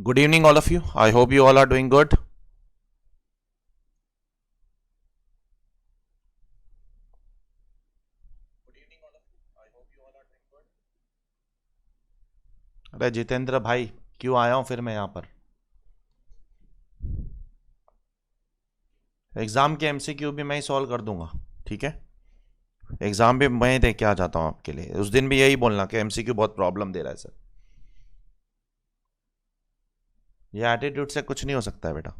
Good evening, all of you. I hope you all are doing good. अरे जितेंद्र भाई, क्यों आया हूं फिर मैं यहाँ पर? एग्जाम के एमसीक्यू भी मैं ही सॉल्व कर दूंगा, ठीक है? एग्जाम भी मैं ही दे के आ जाता हूँ आपके लिए। उस दिन भी यही बोलना कि एमसीक्यू बहुत प्रॉब्लम दे रहा है सर। ये एटीट्यूड से कुछ नहीं हो सकता है बेटा।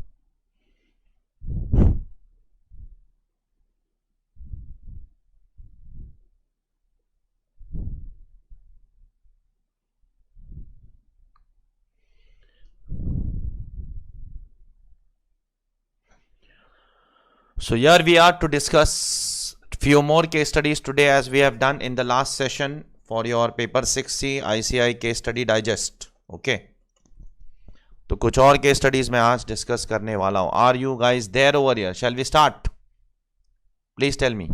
So here we are to discuss few more case studies today, as we have done in the last session for your paper 6C ICI case study digest. Okay. तो कुछ और केस स्टडीज मैं आज डिस्कस करने वाला हूं। Are you guys there over here? Shall we start? Please tell me,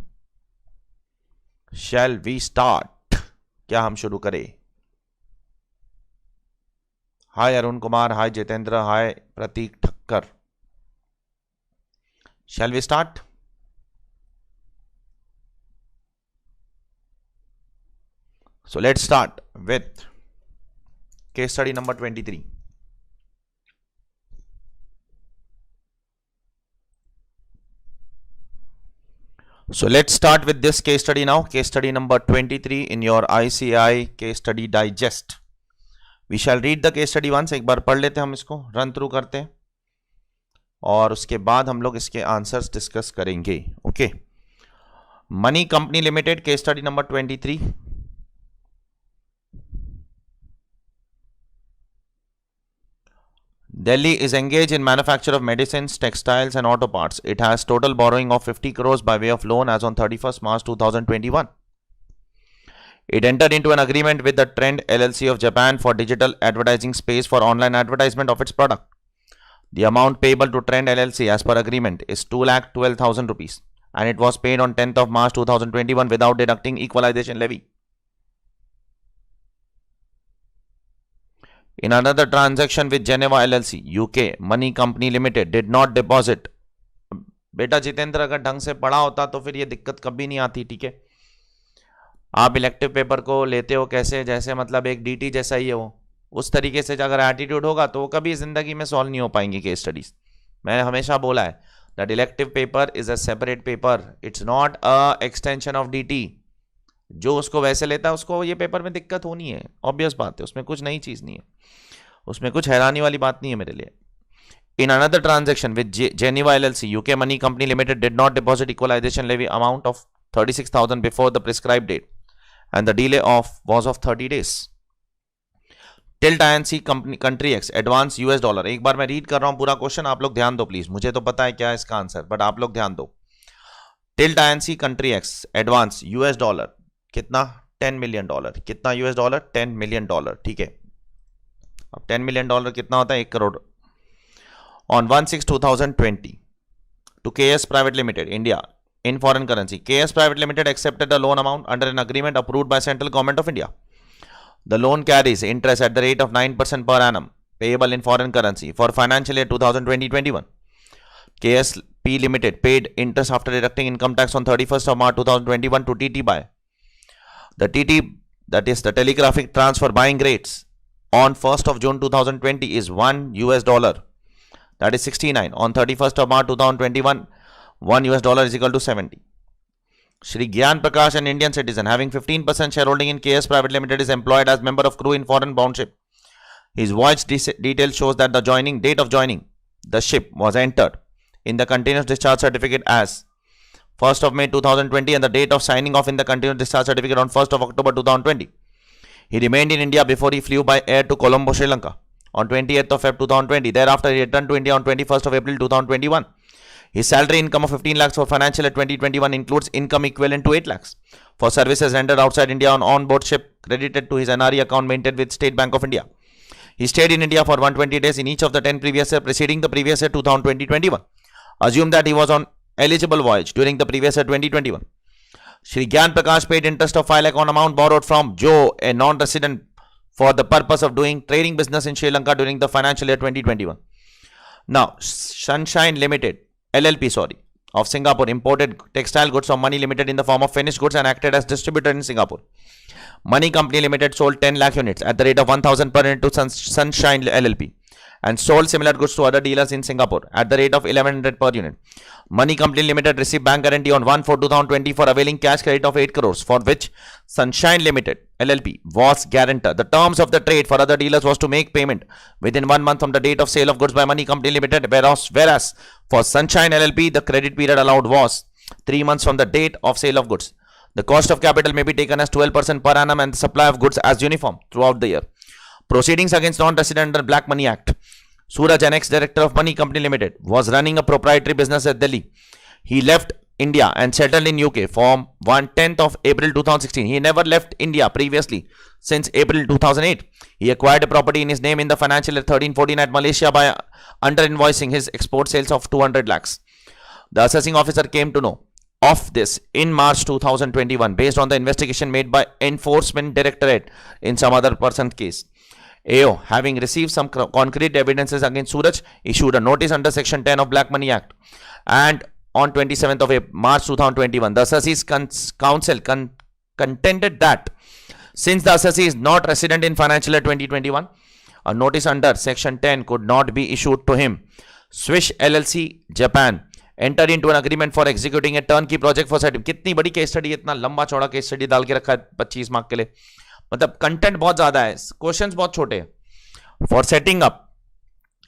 shall we start? क्या हम शुरू करें? Hi Arun Kumar, hi Jitendra, hi Prateek Thakkar. Shall we start? So let's start with case study number 23. So let's start with this case study now. Case study number 23 in your ICI case study digest. We shall read the case study once. एक बार पढ़ लेते हैं हम इसको, run through करते हैं और उसके बाद हम लोग इसके आंसर्स डिस्कस करेंगे। Okay. Money company limited, case study number 23। Delhi is engaged in manufacture of medicines, textiles and auto parts. It has total borrowing of 50 crores by way of loan as on 31st March 2021. It entered into an agreement with the Trend LLC of Japan for digital advertising space for online advertisement of its product. The amount payable to Trend LLC as per agreement is 2,12,000 rupees and it was paid on 10th of March 2021 without deducting equalization levy. In another transaction with Geneva LLC, UK, Money Company Limited did not deposit. बेटा जितेंद्र, अगर ढंग से पढ़ा होता तो फिर ये दिक्कत कभी नहीं आती, ठीक है? आप इलेक्टिव पेपर को लेते हो कैसे, जैसे मतलब एक डीटी जैसा ही है वो, उस तरीके से अगर एटीट्यूड होगा तो वो कभी जिंदगी में सॉल्व नहीं हो पाएंगी केस स्टडीज। मैंने हमेशा बोला है that elective paper is a separate paper, it's not a extension of DT. जो उसको वैसे लेता है उसको ये पेपर में दिक्कत होनी है, ऑब्वियस बात है, उसमें कुछ नई चीज नहीं है, उसमें कुछ हैरानी वाली बात नहीं है मेरे लिए। In another transaction with Geneva LLC, UK Money Company Limited did not deposit equalization levy amount of 36,000 before the prescribed date and the delay was of 30 days. Tilt INC Country X advance US dollar। एक बार मैं read कर रहा हूं पूरा question, आप लोग ध्यान दो प्लीज। मुझे तो पता है क्या है इसका आंसर, बट आप लोग ध्यान दो। Tilt INC Country X advance US dollar कितना? $10 million। कितना US dollar? $10 million, ठीक है। अब $10 million कितना होता है? 1 crore. On 1/6/2020 to KS Private Limited, India, in foreign currency. KS Private Limited accepted the loan amount under an agreement approved by Central Government of India. The loan carries interest at the rate of 9% per annum, payable in foreign currency for financial year 2020-21. KSP Limited paid interest after deducting income tax on 31st of March 2021 to TT by the TT, that is the telegraphic transfer buying rates on 1st of June 2020 is $1, that is 69. On 31st of March 2021, $1 is equal to 70. Shri Gyan Prakash, an Indian citizen having 15% shareholding in KS Private Limited, is employed as member of crew in foreign bound ship. His voyage details shows that the date of joining the ship was entered in the continuous discharge certificate as 1st of May 2020 and the date of signing off in the continuous discharge certificate on 1st of October 2020. He remained in India before he flew by air to Colombo, Sri Lanka on 28th of Feb 2020. Thereafter, he returned to India on 21st of April 2021. His salary income of 15 lakhs for financial year 2021 includes income equivalent to 8 lakhs for services rendered outside India on board ship credited to his NRE account maintained with State Bank of India. He stayed in India for 120 days in each of the 10 previous years preceding the previous year 2020-21. Assume that he was on eligible voyage during the previous year 2021. Shri Gyan Prakash paid interest of 5 lakh on amount borrowed from Joe, a non-resident for the purpose of doing trading business in Sri Lanka during the financial year 2021. Now, Sunshine Limited, LLP, of Singapore imported textile goods of Money Limited in the form of finished goods and acted as distributor in Singapore. Money Company Limited sold 10 lakh units at the rate of 1,000 per unit to Sunshine LLP and sold similar goods to other dealers in Singapore at the rate of 1100 per unit. Money Company Limited received bank guarantee on 1/4/2020 for availing cash credit of 8 crores for which Sunshine Limited LLP was guarantor. The terms of the trade for other dealers was to make payment within 1 month from the date of sale of goods by Money Company Limited, whereas for Sunshine LLP the credit period allowed was 3 months from the date of sale of goods. The cost of capital may be taken as 12% per annum and the supply of goods as uniform throughout the year. Proceedings against non-resident under Black Money Act. Suraj, an ex-director of Money Company Limited, was running a proprietary business at Delhi. He left India and settled in UK from 10th of April 2016. He never left India previously since April 2008. He acquired a property in his name in the financial year 13-14 at Malaysia by under-invoicing his export sales of 200 lakhs. The assessing officer came to know of this in March 2021 based on the investigation made by Enforcement Directorate in some other person's case. AO, having received some concrete evidences against Suraj, issued a notice under Section 10 of Black Money Act. And on 27th of March 2021, the Assessees Council contended that since the assessee is not resident in financial year 2021, a notice under Section 10 could not be issued to him. Swish LLC, Japan, entered into an agreement for executing a turnkey project for setting. कितनी बड़ी case study, इतना लंबा चौड़ा case study डाल के रखा है 25 mark के लिए. मतलब कंटेंट बहुत ज्यादा है, क्वेश्चंस बहुत छोटे हैं. For setting up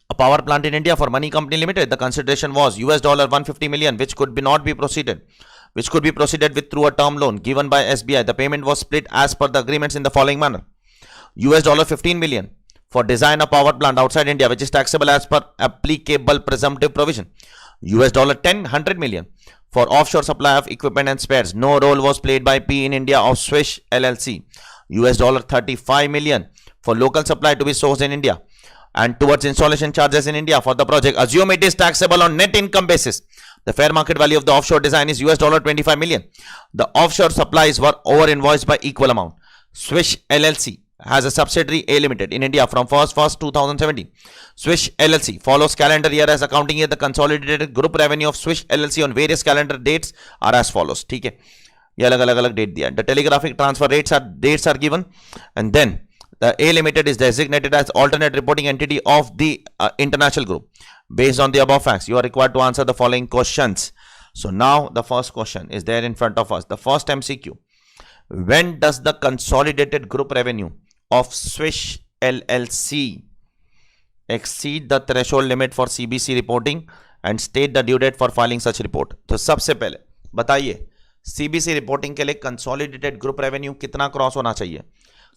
a power plant in India for Money Company Limited, the consideration was $150 million, which could be proceeded with through a term loan given by SBI. The payment was split as per the agreements in the following manner: $15 million for design of power plant outside India, which is taxable as per applicable presumptive provision. $100 million for offshore supply of equipment and spares. No role was played by P in India of Swish LLC. $35 million for local supply to be sourced in India and towards installation charges in India for the project. Assume it is taxable on net income basis. The fair market value of the offshore design is $25 million. The offshore supplies were over invoiced by equal amount. Swish LLC has a subsidiary A Limited in India from 1st 2017. Swish LLC follows calendar year as accounting year. The consolidated group revenue of Swish LLC on various calendar dates are as follows. ठीक है, ये अलग date दिया. The telegraphic transfer dates are given, and then the A Limited is designated as alternate reporting entity of the international group. Based on the above facts, you are required to answer the following questions. So now the first question is there in front of us. The first MCQ: when does the consolidated group revenue of Swish LLC exceed the threshold limit for CBC reporting and state the due date for filing such report? तो सबसे पहले बताइए, CBC reporting के लिए consolidated group revenue कितना cross होना चाहिए?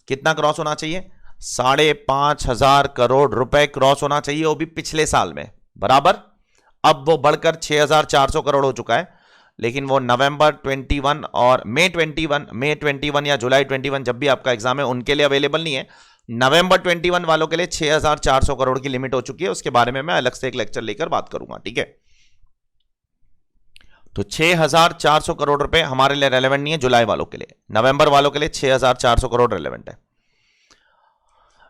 कितना क्रॉस होना चाहिए? 5,500 करोड़ रुपए क्रॉस होना चाहिए, वो भी पिछले साल में. बराबर. अब वो बढ़कर 6,400 करोड़ हो चुका है, लेकिन वो नवंबर 21 और मई 21 या जुलाई 21 जब भी आपका एग्जाम है उनके लिए अवेलेबल नहीं है. नवंबर 21 वालों के लिए 6,400 करोड़ की लिमिट हो चुकी है. उसके बारे में मैं अलग से एक लेक्चर लेकर बात करूंगा. ठीक है, तो 6,400 करोड़ रुपए हमारे लिए रेलेवेंट नहीं है जुलाई वालों के लिए. नवंबर वालों के लिए 6,400 करोड़ रेलेवेंट है.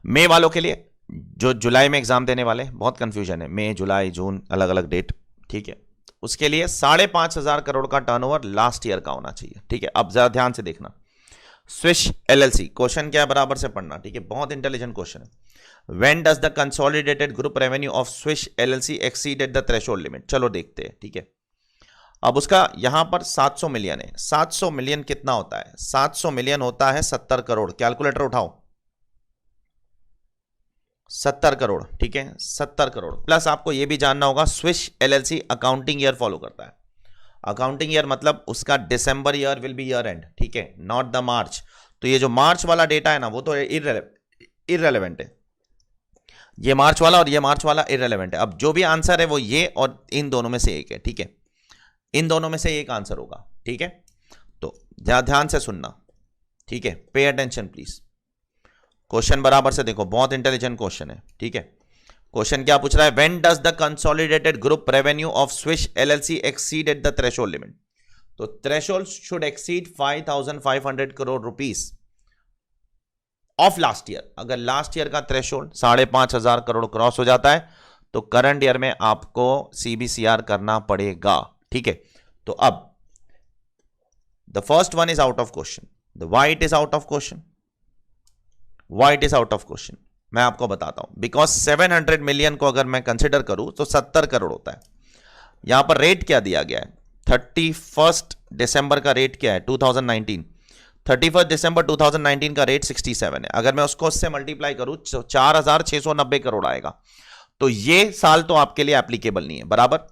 मई वालों के लिए, जो जुलाई में एग्जाम देने वाले, बहुत कंफ्यूजन है, मई जुलाई जून अलग अलग डेट. ठीक है, उसके लिए 5,500 करोड़ का टर्नओवर लास्ट ईयर का होना चाहिए. ठीक है, अब जरा ध्यान से देखना. स्विश एलएलसी, क्वेश्चन क्या है बराबर से पढ़ना. ठीक है, बहुत इंटेलिजेंट क्वेश्चन है. When does the consolidated group revenue of Swish LLC exceeded the threshold limit? चलो देखते हैं. ठीक है, अब उसका यहां पर 700 मिलियन है. 700 मिलियन कितना होता है? 700 मिलियन होता है 70 करोड़. कैलकुलेटर उठाओ. 70 करोड़. ठीक है, 70 करोड़ प्लस आपको यह भी जानना होगा Swish LLC accounting year follow करता है. अकाउंटिंग ईयर मतलब उसका December year will be year end. ठीक है, नॉट द मार्च. तो ये जो मार्च वाला डेटा है ना, वो तो इररेलेवेंट है. ये मार्च वाला और ये मार्च वाला इररेलेवेंट है. अब जो भी आंसर है वो ये और इन दोनों में से एक है. ठीक है, इन दोनों में से एक आंसर होगा. ठीक है, तो ध्यान से सुनना. ठीक है, पे अटेंशन प्लीज. क्वेश्चन बराबर से देखो, बहुत इंटेलिजेंट क्वेश्चन है. ठीक है, क्वेश्चन क्या पूछ रहा है? When does the consolidated group revenue of Swish LLC exceeded the threshold limit? तो threshold should exceed 5,500 crore rupees of last year. अगर लास्ट ईयर का थ्रेशोल्ड 5,500 करोड़ क्रॉस हो जाता है तो करंट ईयर में आपको सीबीसीआर करना पड़ेगा, ठीक है। तो अब the first one is out of question. The why it is out of question, why it is out of question मैं आपको बताता हूं। बिकॉज 700 मिलियन को अगर मैं कंसिडर करूं तो 70 करोड़ होता है। यहां पर रेट क्या दिया गया है, 31 दिसंबर का रेट क्या है 2019, 31 दिसंबर 2019 का रेट 67 है। अगर मैं उसको उससे मल्टीप्लाई करूं तो 4,690 करोड़ आएगा। तो ये साल तो आपके लिए एप्लीकेबल नहीं है, बराबर।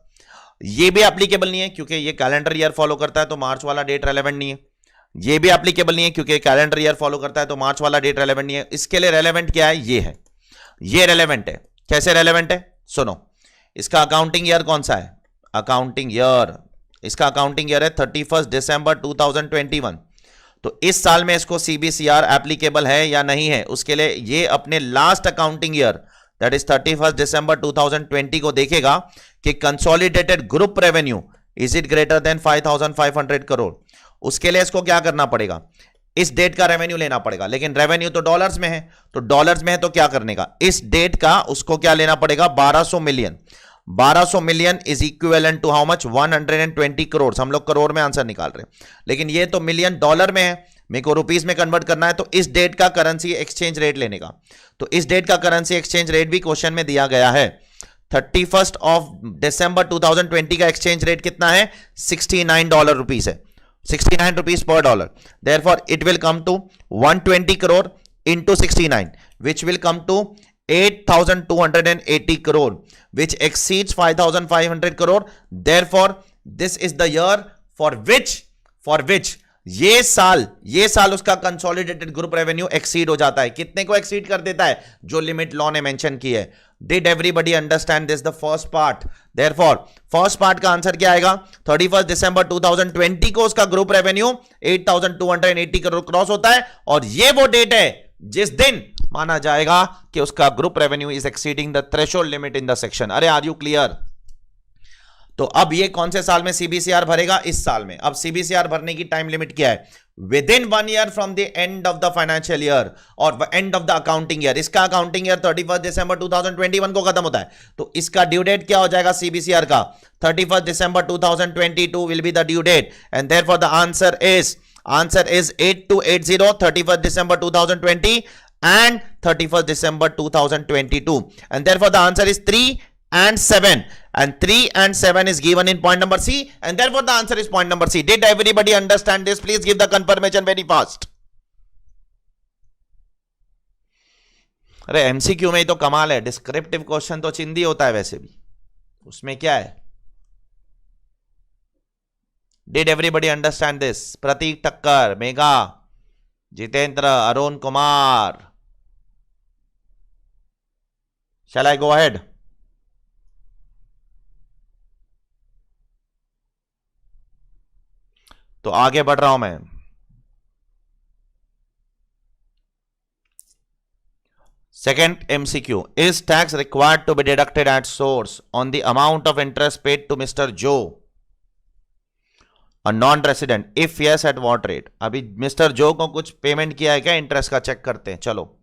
ये भी एप्लीकेबल नहीं है क्योंकि ये कैलेंडर ईयर फॉलो करता है तो मार्च वाला डेट रेलेवेंट नहीं है। ये भी एप्लीकेबल नहीं है क्योंकि कैलेंडर ईयर फॉलो करता है तो मार्च वाला डेट रेलेवेंट नहीं है। इसके लिए रेलेवेंट क्या है, ये है, ये रेलेवेंट है। कैसे रेलेवेंट है, सुनो। इसका अकाउंटिंग ईयर कौन सा है, अकाउंटिंग ईयर, इसका अकाउंटिंग ईयर है 31 दिसंबर 2021। तो इस साल में इसको सीबीसीआर एप्लीकेबल है या नहीं है, उसके लिए ये अपने last accounting year that is 31 December 2020 को देखेगा कि consolidated group revenue is it greater than 5,500 crore. उसके लिए इसको क्या करना पड़ेगा, इस डेट का रेवेन्यू लेना पड़ेगा। लेकिन रेवेन्यू तो डॉलर्स में है, तो डॉलर्स में है तो क्या करने का, इस डेट का उसको क्या लेना पड़ेगा, 1200 million. 1200 million is equivalent to how much, 120 crore. हम लोग करोड़ में आंसर निकाल रहे हैं, लेकिन ये तो मिलियन डॉलर में है, मेरे को रुपीस में कन्वर्ट करना है। तो इस डेट का करेंसी एक्सचेंज रेट लेने का, तो इस डेट का करेंसी एक्सचेंज रेट भी क्वेश्चन में दिया गया है। 31 दिसंबर 2020 का एक्सचेंज रेट कितना है, $69 रुपीस है, 69 rupees per dollar. Therefore, it will come to 120 crore into 69, which will come to 8,280 crore, which exceeds 5,500 crore. Therefore, this is the year for which ये साल उसका कंसोलिडेटेड ग्रुप रेवेन्यू एक्सीड हो जाता है। कितने को एक्सीड कर देता है, जो लिमिट लॉ ने मेंशन की है। Did everybody understand this, the first part. Therefore first part का आंसर क्या आएगा, 31 दिसंबर 2020 को उसका ग्रुप रेवेन्यू 8,280 करोड़ क्रॉस होता है, और ये वो डेट है जिस दिन माना जाएगा कि उसका group revenue is exceeding the threshold limit in the section. अरे आर यू क्लियर। तो अब ये कौन से साल में सीबीसीआर भरेगा, इस साल में। अब सीबीसीआर भरने की टाइम लिमिट क्या है, within 1 year from the end of the financial year और end of the accounting year. इसका अकाउंटिंग ईयर 31 दिसंबर 2021 को खत्म होता है, तो इसका ड्यू डेट क्या हो जाएगा सीबीसीआर का, 31 December 2022 will be the due date, and therefore the answer is 8280, 31 December 2020 and 31st December 2022, and therefore the answer is 3 and 7, and 3 and 7 is given in point number C, and therefore the answer is point number C. Did everybody understand this? Please give the confirmation very fast. अरे MCQ में ही तो कमाल है, descriptive question तो चिंदी होता है वैसे भी, उसमें क्या है। Did everybody understand this? Prateek Thakkar, Megha, Jitendra, Arun Kumar, Shall I go ahead? तो आगे बढ़ रहा हूं मैं। Second MCQ, is tax required to be deducted at source on the amount of interest paid to mister Joe, a non resident, if yes at what rate. अभी mister Joe को कुछ payment किया है क्या इंटरेस्ट का, check करते हैं। चलो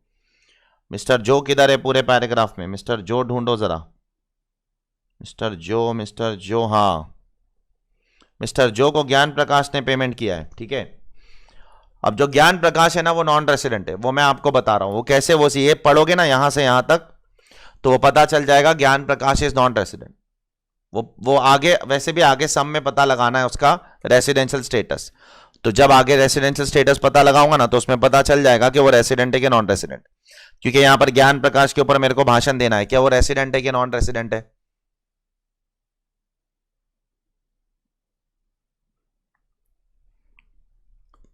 मिस्टर जो किधर है पूरे पैराग्राफ में, मिस्टर जो ढूंढो जरा, मिस्टर जो, हाँ मिस्टर जो को ज्ञान प्रकाश ने पेमेंट किया है, ठीक है। अब जो ज्ञान प्रकाश है ना वो नॉन रेसिडेंट है, वो मैं आपको बता रहा हूं वो कैसे। वो ये पढ़ोगे ना यहां से यहां तक तो वो पता चल जाएगा ज्ञान प्रकाश इज नॉन रेसिडेंट। वो आगे वैसे भी आगे सम में पता लगाना है उसका रेसिडेंशियल स्टेटस, तो जब आगे रेसिडेंशियल स्टेटस पता लगाऊंगा ना तो उसमें पता चल जाएगा कि वो रेसिडेंट है कि नॉन रेसिडेंट। क्योंकि यहां पर ज्ञान प्रकाश के ऊपर मेरे को भाषण देना है, क्या वो रेसिडेंट है कि नॉन रेसिडेंट है।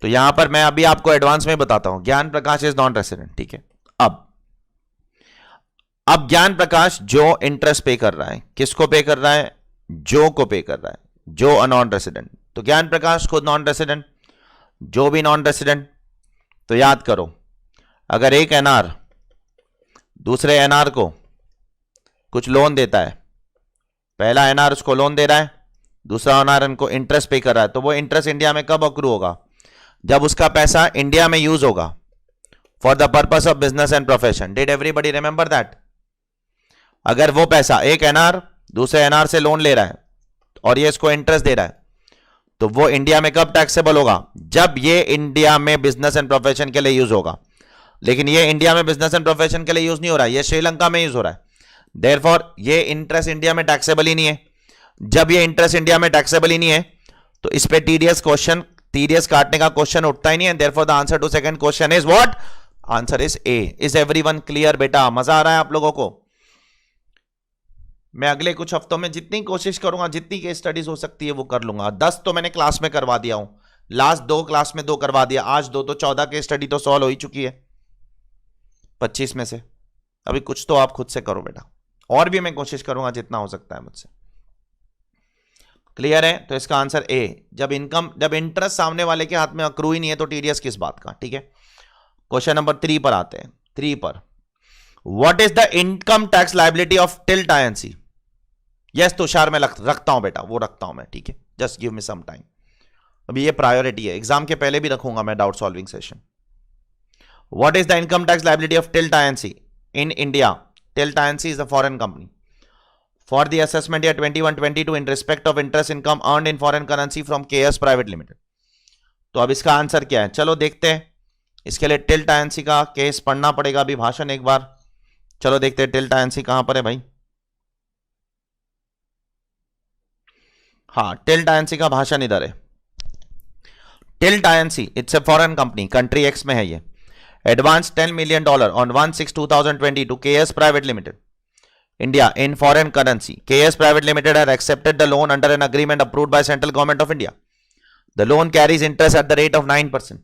तो यहां पर मैं अभी आपको एडवांस में बताता हूं, ज्ञान प्रकाश इज नॉन रेसिडेंट, ठीक है। अब ज्ञान प्रकाश जो इंटरेस्ट पे कर रहा है, किसको पे कर रहा है, जो को पे कर रहा है, जो अ नॉन रेसिडेंट। तो ज्ञान प्रकाश खुद नॉन रेसिडेंट, जो भी नॉन रेसिडेंट। तो याद करो, अगर एक एनआर दूसरे एनआर को कुछ लोन देता है, पहला एनआर उसको लोन दे रहा है, दूसरा एनआर उनको इंटरेस्ट पे कर रहा है, तो वो इंटरेस्ट इंडिया में कब अक्रू होगा, जब उसका पैसा इंडिया में यूज होगा for the purpose of business and profession. Did everybody remember that? अगर वो पैसा एक एनआर दूसरे एनआर से लोन ले रहा है और ये इसको इंटरेस्ट दे रहा है, तो वो इंडिया में कब टैक्सेबल होगा? जब ये इंडिया में बिजनेस एंड प्रोफेशन के लिए यूज होगा। लेकिन ये इंडिया में बिजनेस एंड प्रोफेशन के लिए यूज नहीं हो रहा है, ये श्रीलंका में यूज हो रहा है। देयरफॉर ये इंटरेस्ट इंडिया में टैक्सेबल ही नहीं है। जब ये इंटरेस्ट इंडिया में टैक्सेबल ही नहीं है, तो इस पे टीडीएस काटने का क्वेश्चन उठता ही नहीं है। Therefore the answer to second question is what? Answer is A. Is everyone clear बेटा? मजा आ रहा है आप लोगों को? मैं अगले कुछ हफ्तों में जितनी कोशिश करूंगा, जितनी केस स्टडीज हो सकती है वो कर लूंगा। 10 तो मैंने क्लास में करवा दिया हूं, लास्ट 2 क्लास में 2 करवा दिया, आज 2, तो 14 केस स्टडी तो सॉल्व हो ही चुकी है 25 में से। अभी कुछ तो आप खुद से करो बेटा, और भी मैं कोशिश करूंगा जितना हो सकता है मुझसे। क्लियर है? तो इसका आंसर ए। जब इंटरेस्ट सामने वाले के हाथ में अक्रू ही नहीं है तो टीडीएस किस बात का? ठीक है, क्वेश्चन नंबर 3 पर आते हैं। 3 पर, what is the income tax liability of tilt INC? Yes Tushar, मैं रखता हूं बेटा, वो रखता हूं मैं, ठीक है, just give me some time. अभी ये प्रायोरिटी है, एग्जाम के पहले भी रखूंगा मैं doubt solving session. What is the income tax liability of tilt INC in India? Tilt INC is a foreign company for the assessment year 21-22 in respect of interest income earned in foreign currency from KS Private Limited। तो अब इसका answer क्या है? चलो देखते हैं। इसके लिए टिल्ट आईएनसी का केस पढ़ना पड़ेगा अभी, भाषण एक बार। चलो देखते हैं टिल्ट आईएनसी कहां पर है भाई। हाँ, टिल्ट आईएनसी का भाषण इधर है। Tilt INC it's a foreign company, country x में है ये। Advance $10 million on 1/6/2020 to KS Private Limited India in foreign currency. KS Private Limited has accepted the loan under an agreement approved by Central Government of India. The loan carries interest at the rate of 9%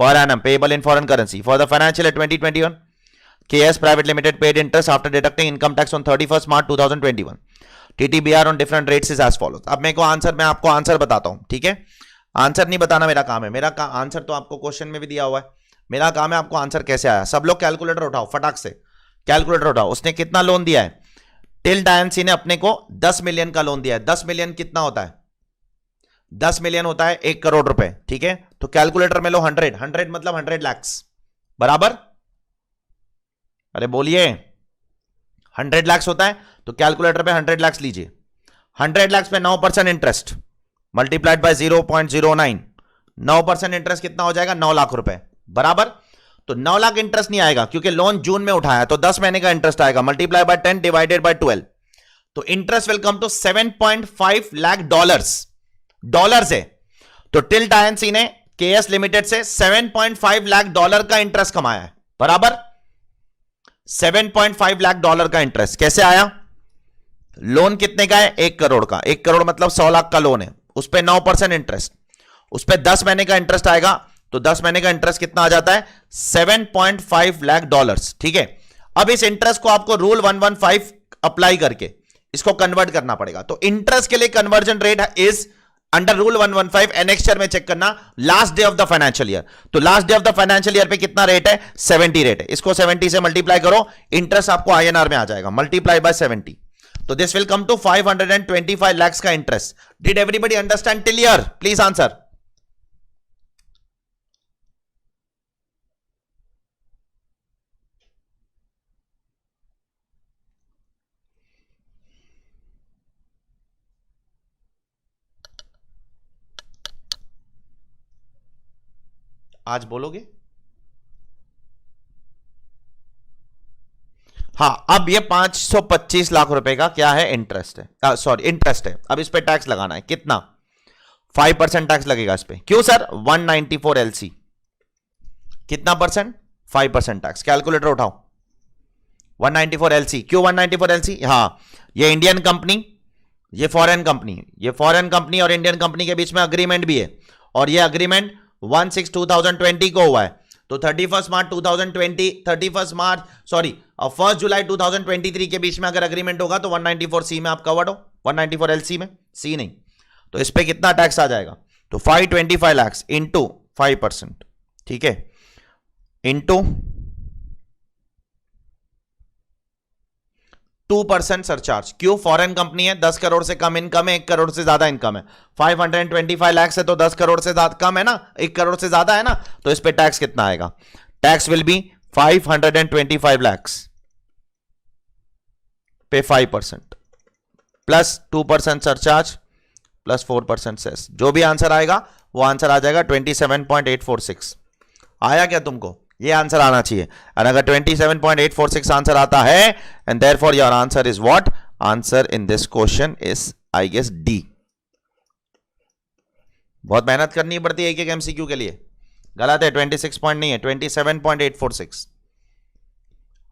per annum payable in foreign currency. For the financial year 2021, KS Private Limited paid interest after deducting income tax on 31st March 2021. TTBR on different rates is as follows. अब मैं आपको answer बताता हूं, ठीक है? Answer नहीं बताना मेरा काम है, आंसर तो आपको क्वेश्चन में भी दिया हुआ है। मेरा काम है आपको आंसर कैसे आया। सब लोग कैलकुलेटर उठाओ, फटाक से कैलकुलेटर उठाओ। उसने कितना लोन दिया है? टिल्ट आईएनसी ने अपने को 10 मिलियन का लोन दिया है। 10 मिलियन कितना होता है? 10 मिलियन होता है 1 करोड़ रुपए, ठीक है? तो कैलकुलेटर में लो 100 मतलब 100 लाख बराबर। अरे बोलिए, 100 लाख होता है तो कैलकुलेटर पे 100 लाख लीजिए। 100 लाख पे 9% इंटरेस्ट मल्टीप्लाइड बाय 0.09, 9% इंटरेस्ट कितना हो जाएगा? 9 लाख रुपए बराबर। तो 9 लाख इंटरेस्ट नहीं आएगा क्योंकि लोन जून में उठाया, तो 10 महीने का इंटरेस्ट आएगा, मल्टीप्लाई बाय 10 डिवाइडेड बाय 12, तो interest will come to 7.5 lakh dollars है। तो टिल्ट आईएनसी ने केएस लिमिटेड से 7.5 लाख डॉलर का इंटरेस्ट कमाया है बराबर। 7.5 लाख डॉलर का इंटरेस्ट कैसे आया? लोन कितने का है? 1 करोड़ का। 1 करोड़ मतलब 100 लाख का लोन है, उस पर 9% इंटरेस्ट, उस पर 10 महीने का इंटरेस्ट आएगा, तो 10 महीने का इंटरेस्ट कितना आ जाता है? 7.5 लाख डॉलर्स, ठीक है? अब इस इंटरेस्ट को आपको रूल 115 अप्लाई करके इसको कन्वर्ट करना पड़ेगा। तो इंटरेस्ट के लिए conversion rate is under rule 115, annexure में चेक करना, last day of the financial year. तो last day of the financial year पे कितना रेट है? 70 रेट है। इसको 70 से मल्टीप्लाई करो, इंटरेस्ट आपको आईएनआर में आ जाएगा, मल्टीप्लाई बाय 70, तो this will come to 525 lakhs का interest. Did everybody understand till here? Please answer. आज बोलोगे? हाँ, अब ये 525 लाख रुपए का क्या है? इंटरेस्ट है, सॉरी इंटरेस्ट है। अब इस पे टैक्स लगाना है, कितना? 5% टैक्स लगेगा इस पे। क्यों सर? 194 LC, कितना परसेंट? 5% टैक्स। कैलकुलेटर उठाओ। 194 LC, क्यों 194 LC? हाँ, ये इंडियन कंपनी, ये फॉरेन कंपनी, ये फॉरेन कंपनी और इंडियन कंपनी के बीच में अग्रीमेंट भी है, और ये अग्रीमेंट 1/6/2020 को हुआ है। तो 31 जुलाई 2023 के बीच में अगर अग्रीमेंट होगा तो 194C में आप कवर्ड हो, 194 LC में, सी नहीं। तो इस पे कितना टैक्स आ जाएगा? तो 525 lakhs इंटू 5%, ठीक है, इंटू 2% सरचार्ज। क्यों? फॉरेन कंपनी है, 10 करोड़ से कम इनकम है, 1 करोड़ से ज्यादा इनकम है। 525 lakhs है तो 10 करोड़ से ज्यादा कम है ना, 1 करोड़ से ज्यादा है ना, तो इस पे टैक्स कितना आएगा? Tax will be 525 lakhs. Pay 5% plus 2% surcharge plus 4% cess. जो भी आंसर आएगा वो आंसर आ जाएगा 27.846. आया क्या तुमको? ये आंसर आना चाहिए. और अगर 27.846 आंसर आता है and therefore your answer is what? Answer in this question is I guess D. बहुत मेहनत करनी पड़ती है एक एक एमसीक्यू के लिए. गलत है, 26 पॉइंट नहीं है, 27.846.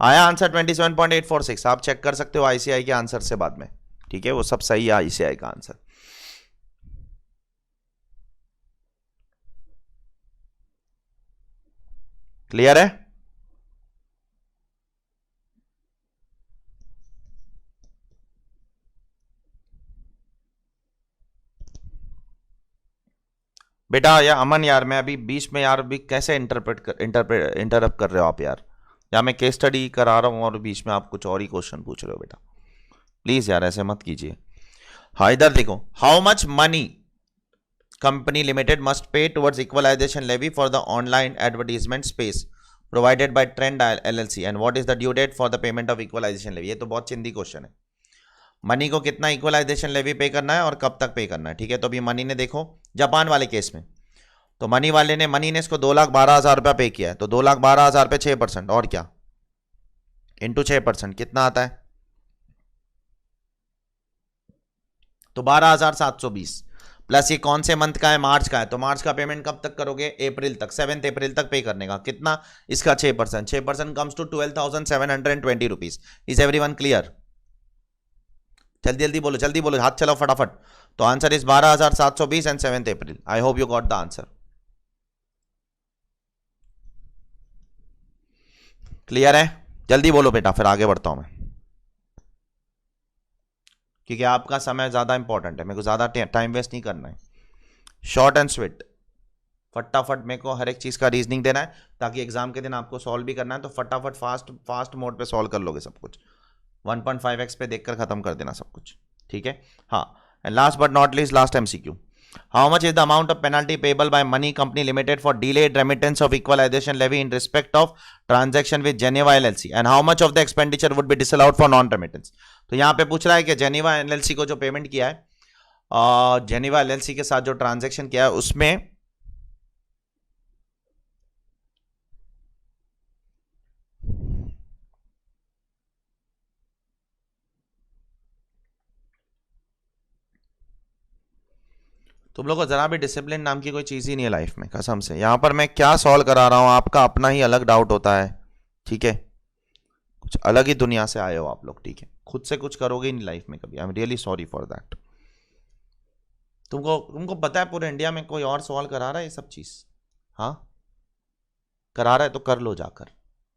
आया आंसर 27.846. आप चेक कर सकते हो आईसीआई के आंसर से बाद में. ठीक है, वो सब सही है आईसीआई का आंसर. क्लियर है? बेटा या अमन यार, मैं अभी बीच में यार भी कैसे इंटरप्ट कर रहे हो आप यार? या मैं केस स्टडी करा रहा हूं और बीच में आप कुछ और ही क्वेश्चन पूछ रहे हो बेटा. प्लीज यार ऐसे मत कीजिए. हाँ इधर देखो. How much Money company Limited must pay towards equalisation levy for the online advertisement space provided by Trend LLC and what is the due date for the payment of equalisation levy. ये तो बहुत चिंदी question है. Money को कितना equalisation levy पे करना है और कब तक पे करना है. ठीक है, तो अभी मनी ने देखो जापान वाले केस में, तो मनी ने इसको 2,12,000 रुपया पे किया है. तो 2,12,000 पे 6% और क्या इंटू 6% कितना आता है? तो 12,720 प्लस ये कौन से मंथ का है? मार्च का है. तो मार्च का पेमेंट कब तक करोगे? अप्रैल तक. 7 अप्रैल तक पे करने का. कितना? इसका 6%. 6% comes to 12,720 rupees. Is everyone clear? जल्दी जल्दी बोलो, जल्दी बोलो, हाथ चलाओ फटाफट. तो answer is 12,720 and 7 April. I hope you got the answer. Clear है? जल्दी बोलो बेटा, फिर आगे बढ़ता हूं मैं, क्योंकि आपका समय ज्यादा इंपॉर्टेंट है. मेरे को ज्यादा टाइम वेस्ट नहीं करना है. शॉर्ट एंड स्वीट, फटाफट मेरे को हर एक चीज का रीजनिंग देना है ताकि एग्जाम के दिन आपको सॉल्व भी करना है. तो फटाफट फास्ट मोड पे सॉल्व कर लोगे सब कुछ. 1.5x पे देखकर खत्म कर देना सब कुछ. ठीक है. हाँ, and last but not least, last MCQ. How much is the amount of penalty payable by Money company Limited for delayed remittance of equalisation levy in respect of transaction with Geneva LLC and how much of the expenditure would be disallowed for non remittance. तो यहां पे पूछ रहा है कि Geneva LLC को जो payment किया है, जेनेवा एलएलसी के साथ जो ट्रांजैक्शन किया है उसमें तुम लोग को जरा भी डिसिप्लिन नाम की कोई चीज ही नहीं है लाइफ में, कसम से. यहां पर मैं क्या सॉल्व करा रहा हूं, आपका अपना ही अलग डाउट होता है. ठीक है, कुछ अलग ही दुनिया से आए हो आप लोग. ठीक है, खुद से कुछ करोगे ही नहीं लाइफ में कभी. I am really sorry for that. तुमको पता है पूरे इंडिया में कोई और सॉल्व करा रहा है ये सब चीज? हाँ, करा रहा है तो कर लो जाकर.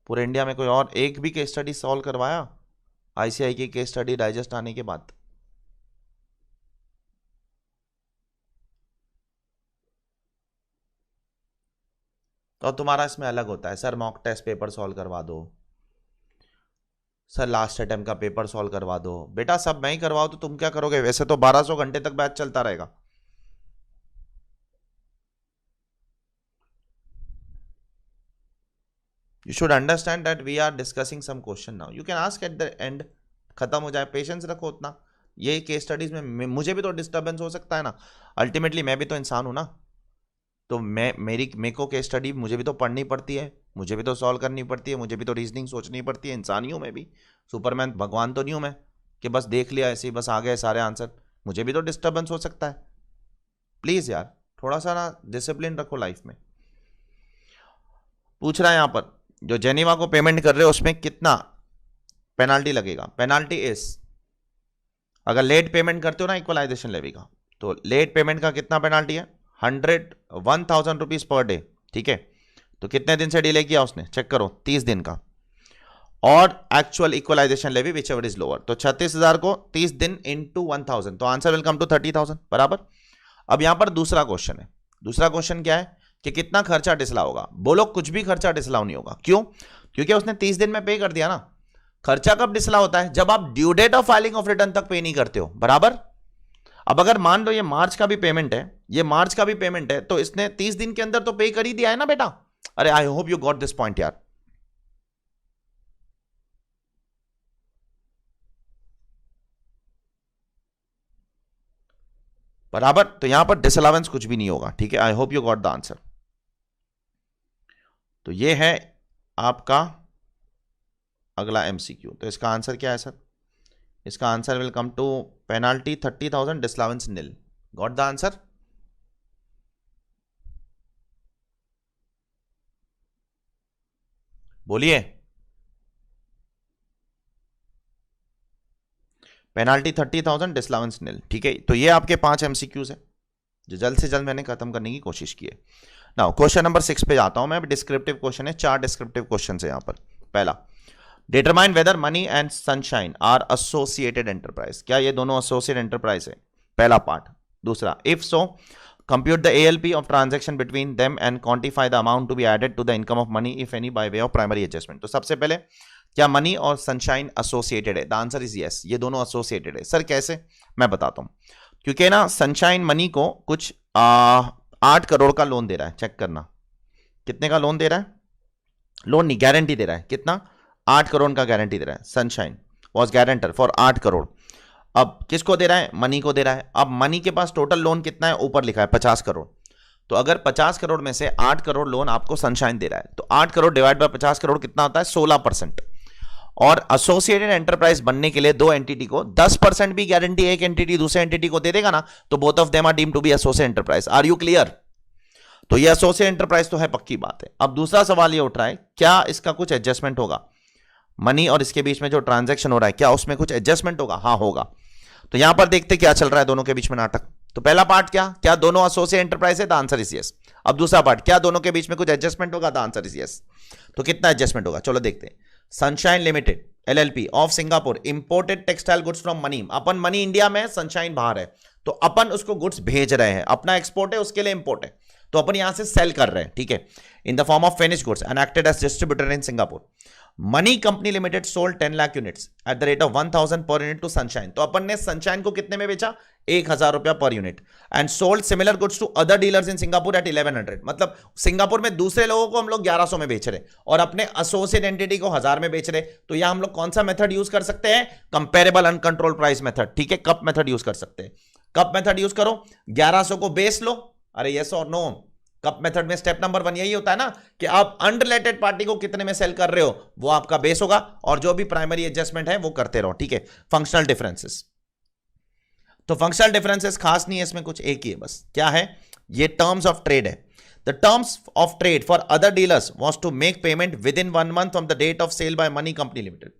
पूरे इंडिया में कोई और एक भी केस स्टडी सॉल्व करवाया आईसीआई की केस स्टडी डाइजेस्ट आने के बाद? और तुम्हारा इसमें अलग होता है, sir mock test paper solve करवा दो, सर लास्ट अटेम्प्ट का पेपर सॉल्व करवा दो. बेटा सब मैं ही करवाओ तो तुम क्या करोगे? वैसे तो 1200 घंटे तक बैच चलता रहेगा. You should understand that we are discussing some question now. You can ask at the end. खत्म हो जाए, पेशेंस रखो उतना. ये केस स्टडीज में मुझे भी तो डिस्टर्बेंस हो सकता है ना. अल्टीमेटली मैं भी तो इंसान हूं ना. तो मेरे को केस स्टडी मुझे भी तो पढ़नी पड़ती है, मुझे भी तो सॉल्व करनी पड़ती है, मुझे भी तो रीजनिंग सोचनी पड़ती है. इंसान ही हूं मैं भी. सुपरमैन भगवान तो नहीं हूं मैं कि बस देख लिया ऐसे ही बस आ गए सारे आंसर. मुझे भी तो डिस्टर्बेंस हो सकता है. प्लीज यार थोड़ा सा ना डिसिप्लिन रखो लाइफ में. पूछ रहा है यहां पर जो जेनेवा को पेमेंट कर रहे हो उसमें कितना पेनाल्टी लगेगा. पेनाल्टी इज, अगर लेट पेमेंट करते हो ना इक्वलाइजेशन लेवी का, तो लेट पेमेंट का कितना पेनाल्टी है? 1,000 रुपीज पर डे. ठीक है, तो कितने दिन से डिले किया उसने? चेक करो, 30 दिन का. और actual equalisation levy whichever is lower, तो 36,000 को 30 दिन इंटू 1,000, तो आंसर विल कम टू 30,000 बराबर. अब यहां पर दूसरा क्वेश्चन है. दूसरा क्वेश्चन क्या है कि कितना खर्चा डिसला होगा. बोलो कुछ भी खर्चा डिसलाउ नहीं होगा. क्यों? क्योंकि उसने 30 दिन में पे कर दिया ना. खर्चा कब डिसला होता है? जब आप due date of filing of return तक पे नहीं करते हो, बराबर. अब अगर मान लो ये मार्च का भी पेमेंट है, ये मार्च का भी पेमेंट है, तो इसने 30 दिन के अंदर तो पे कर ही दिया है ना बेटा. अरे आई hope you got this point यार। बराबर, तो यहां पर डिसअलावेंस कुछ भी नहीं होगा, ठीक है। I hope you got the answer. तो ये है आपका अगला एमसीक्यू। तो इसका आंसर क्या है सर? इसका answer will come to penalty 30,000, disallowance nil. Got the answer? बोलिए। पेनाल्टी 30,000, डिसअलावेंस निल, ठीक है। तो ये आपके 5 एमसीक्यूज है जो जल्द से जल्द मैंने खत्म करने की कोशिश की है। नाउ क्वेश्चन नंबर 6 पे जाता हूं मैं। डिस्क्रिप्टिव क्वेश्चन है, 4 डिस्क्रिप्टिव क्वेश्चन है यहां पर। पहला, determine whether Money and Sunshine are associated enterprise. क्या ये दोनों एसोसिएट एंटरप्राइज है? पहला पार्ट। दूसरा, if so compute the ALP of transaction between them and quantify the amount to be added to the income of Money if any by way of primary adjustment. तो सबसे पहले, क्या Money और Sunshine associated है? The answer is yes, ये दोनों associated है। Sir कैसे? मैं बताता हूं। क्योंकि ना सनशाइन मनी को कुछ 8 करोड़ का लोन दे रहा है। चेक करना कितने का लोन दे रहा है। लोन नहीं, गारंटी दे रहा है। कितना? 8 करोड़ का गारंटी दे रहा है। Sunshine was guarantor for 8 crore. अब किसको दे रहा है? मनी को दे रहा है। अब मनी के पास टोटल लोन कितना है? ऊपर लिखा है 50 करोड़। तो अगर 50 करोड़ में से 8 करोड़ लोन आपको सनशाइन दे रहा है, तो 8 करोड़ डिवाइड बाय 50 करोड़ कितना होता है? 16%। और एसोसिएटेड एंटरप्राइज बनने के लिए दो एंटिटी को 10% भी गारंटी एक एंटिटी दूसरे एंटिटी को दे देगा ना, तो both of them are deemed to be associated enterprise. Are you clear? तो ये एसोसिएटेड एंटरप्राइज तो है, पक्की बात है। अब दूसरा सवाल ये उठ रहा है, क्या इसका कुछ एडजस्टमेंट होगा? मनी और इसके बीच में जो ट्रांजैक्शन हो रहा है, क्या उसमें कुछ एडजस्टमेंट होगा? हाँ होगा। तो यहां पर देखते क्या चल रहा है दोनों के बीच में नाटक। तो पहला पार्ट, क्या दोनों एसोसिएटेड एंटरप्राइज है? The answer is yes. अब दूसरा पार्ट, क्या दोनों के बीच में कुछ एडजस्टमेंट होगा? The answer is yes. तो कितना एडजस्टमेंट होगा? चलो देखते हैं। Sunshine limited LLP of Singapore imported textile goods from money. Upon money India में, सनशाइन बाहर है, तो अपन उसको गुड्स भेज रहे हैं। अपना एक्सपोर्ट है, उसके लिए इंपोर्ट है, तो अपन यहां से सेल कर रहे हैं, ठीक है, in the form of finished goods and acted as distributor in Singapore. Money company Limited sold 10 lakh units at the rate of 1000 per unit to sunshine. तो अपन ने सनशाइन को कितने में बेचा? 1000 रुपया per unit. And sold similar goods to other dealers in Singapore at 1100। मतलब Singapore में दूसरे लोगों को हम लोग 1100 में बेच रहे और अपने एसोसिएट एंटिटी को 1000 में बेच रहे। तो यहां हम लोग कौन सा मेथड यूज कर सकते हैं? कंपेरेबल अनकंट्रोल प्राइस मेथड, ठीक है। कप मेथड यूज कर सकते हैं। कप मेथड यूज करो, 1100 को बेच लो। अरे यस और नो? कप मेथड में स्टेप नंबर 1 यही होता है ना कि आप अनरिलेटेड पार्टी को कितने में सेल कर रहे हो, वो आपका बेस होगा, और जो भी प्राइमरी एडजस्टमेंट है वो करते रहो, ठीक है। फंक्शनल डिफरेंसेस, तो फंक्शनल डिफरेंसेस खास नहीं है इसमें, कुछ एक ही है बस। क्या है? ये टर्म्स ऑफ ट्रेड है। The terms of trade for other dealers was to make payment within 1 month from the date of sale by Money company Limited,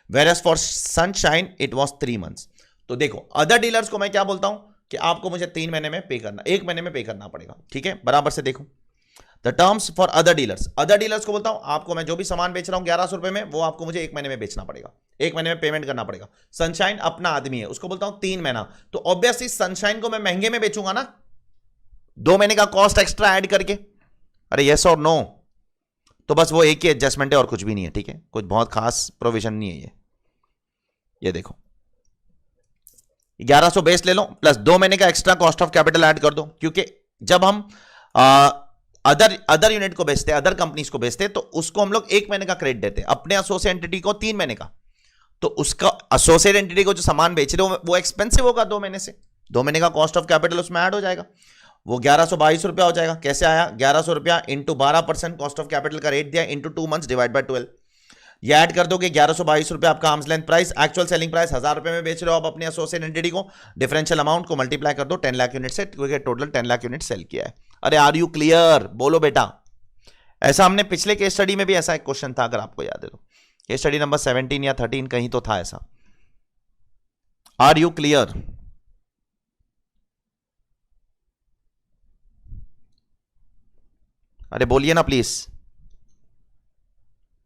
whereas for Sunshine it was 3 months. तो देखो, other dealers को मैं क्या बोलता हूं कि आपको मुझे 3 महीने में पे करना, 1 महीने में पे करना पड़ेगा, ठीक है। बराबर से देखो, the terms for other dealers को बोलता हूं आपको मैं जो भी सामान बेच रहा हूं 1100 रुपए में, वो आपको मुझे 1 महीने में बेचना पड़ेगा, 1 महीने में पेमेंट करना पड़ेगा। सनशाइन अपना आदमी है, उसको बोलता हूं 3 महीना। तो ऑब्वियसली सनशाइन को मैं महंगे में बेचूंगा ना, 2 महीने का कॉस्ट एक्स्ट्रा ऐड करके। अरे यस और नो? तो बस वो एक ही एडजस्टमेंट है और कुछ भी नहीं है, ठीक है। कुछ बहुत खास प्रोविजन नहीं है ये देखो, 1100 बेस ले लो प्लस 2 महीने का extra cost of capital add कर दो, क्योंकि जब हम अदर यूनिट को बेचते, अदर कंपनीज को बेचते, तो उसको हम लोग 1 महीने का क्रेडिट देते, अपने एसोसिएट एंटिटी को 3 महीने का। तो उसका एसोसिएट एंटिटी को जो सामान बेच रहे हो वो एक्सपेंसिव होगा 2 महीने से, 2 महीने का कॉस्ट ऑफ कैपिटल उसमें ऐड हो जाएगा, वो 1122 रुपया हो जाएगा। कैसे आया? 1100 रुपया इंटू 12% कॉस्ट ऑफ कैपिटल का रेट दिया, इंटू 2 मंथ्स डिवाइड बाय 12। ये ऐड कर दोगे 1122 रुपए आपका arms length price, actual selling price 1000 रुपए में बेच रहे हो आप अपने एसोसिएट एंटिटी को, डिफरेंशियल अमाउंट को मल्टीप्लाई कर दो 10 लाख यूनिट से, क्योंकि टोटल 10 लाख यूनिट सेल किया है। अरे आर यू क्लियर? बोलो बेटा। ऐसा हमने पिछले केस स्टडी में भी ऐसा एक क्वेश्चन था, अगर आपको याद है तो, केस स्टडी नंबर 17 या 13 कहीं तो था ऐसा। Are you clear? अरे बोलिए ना please,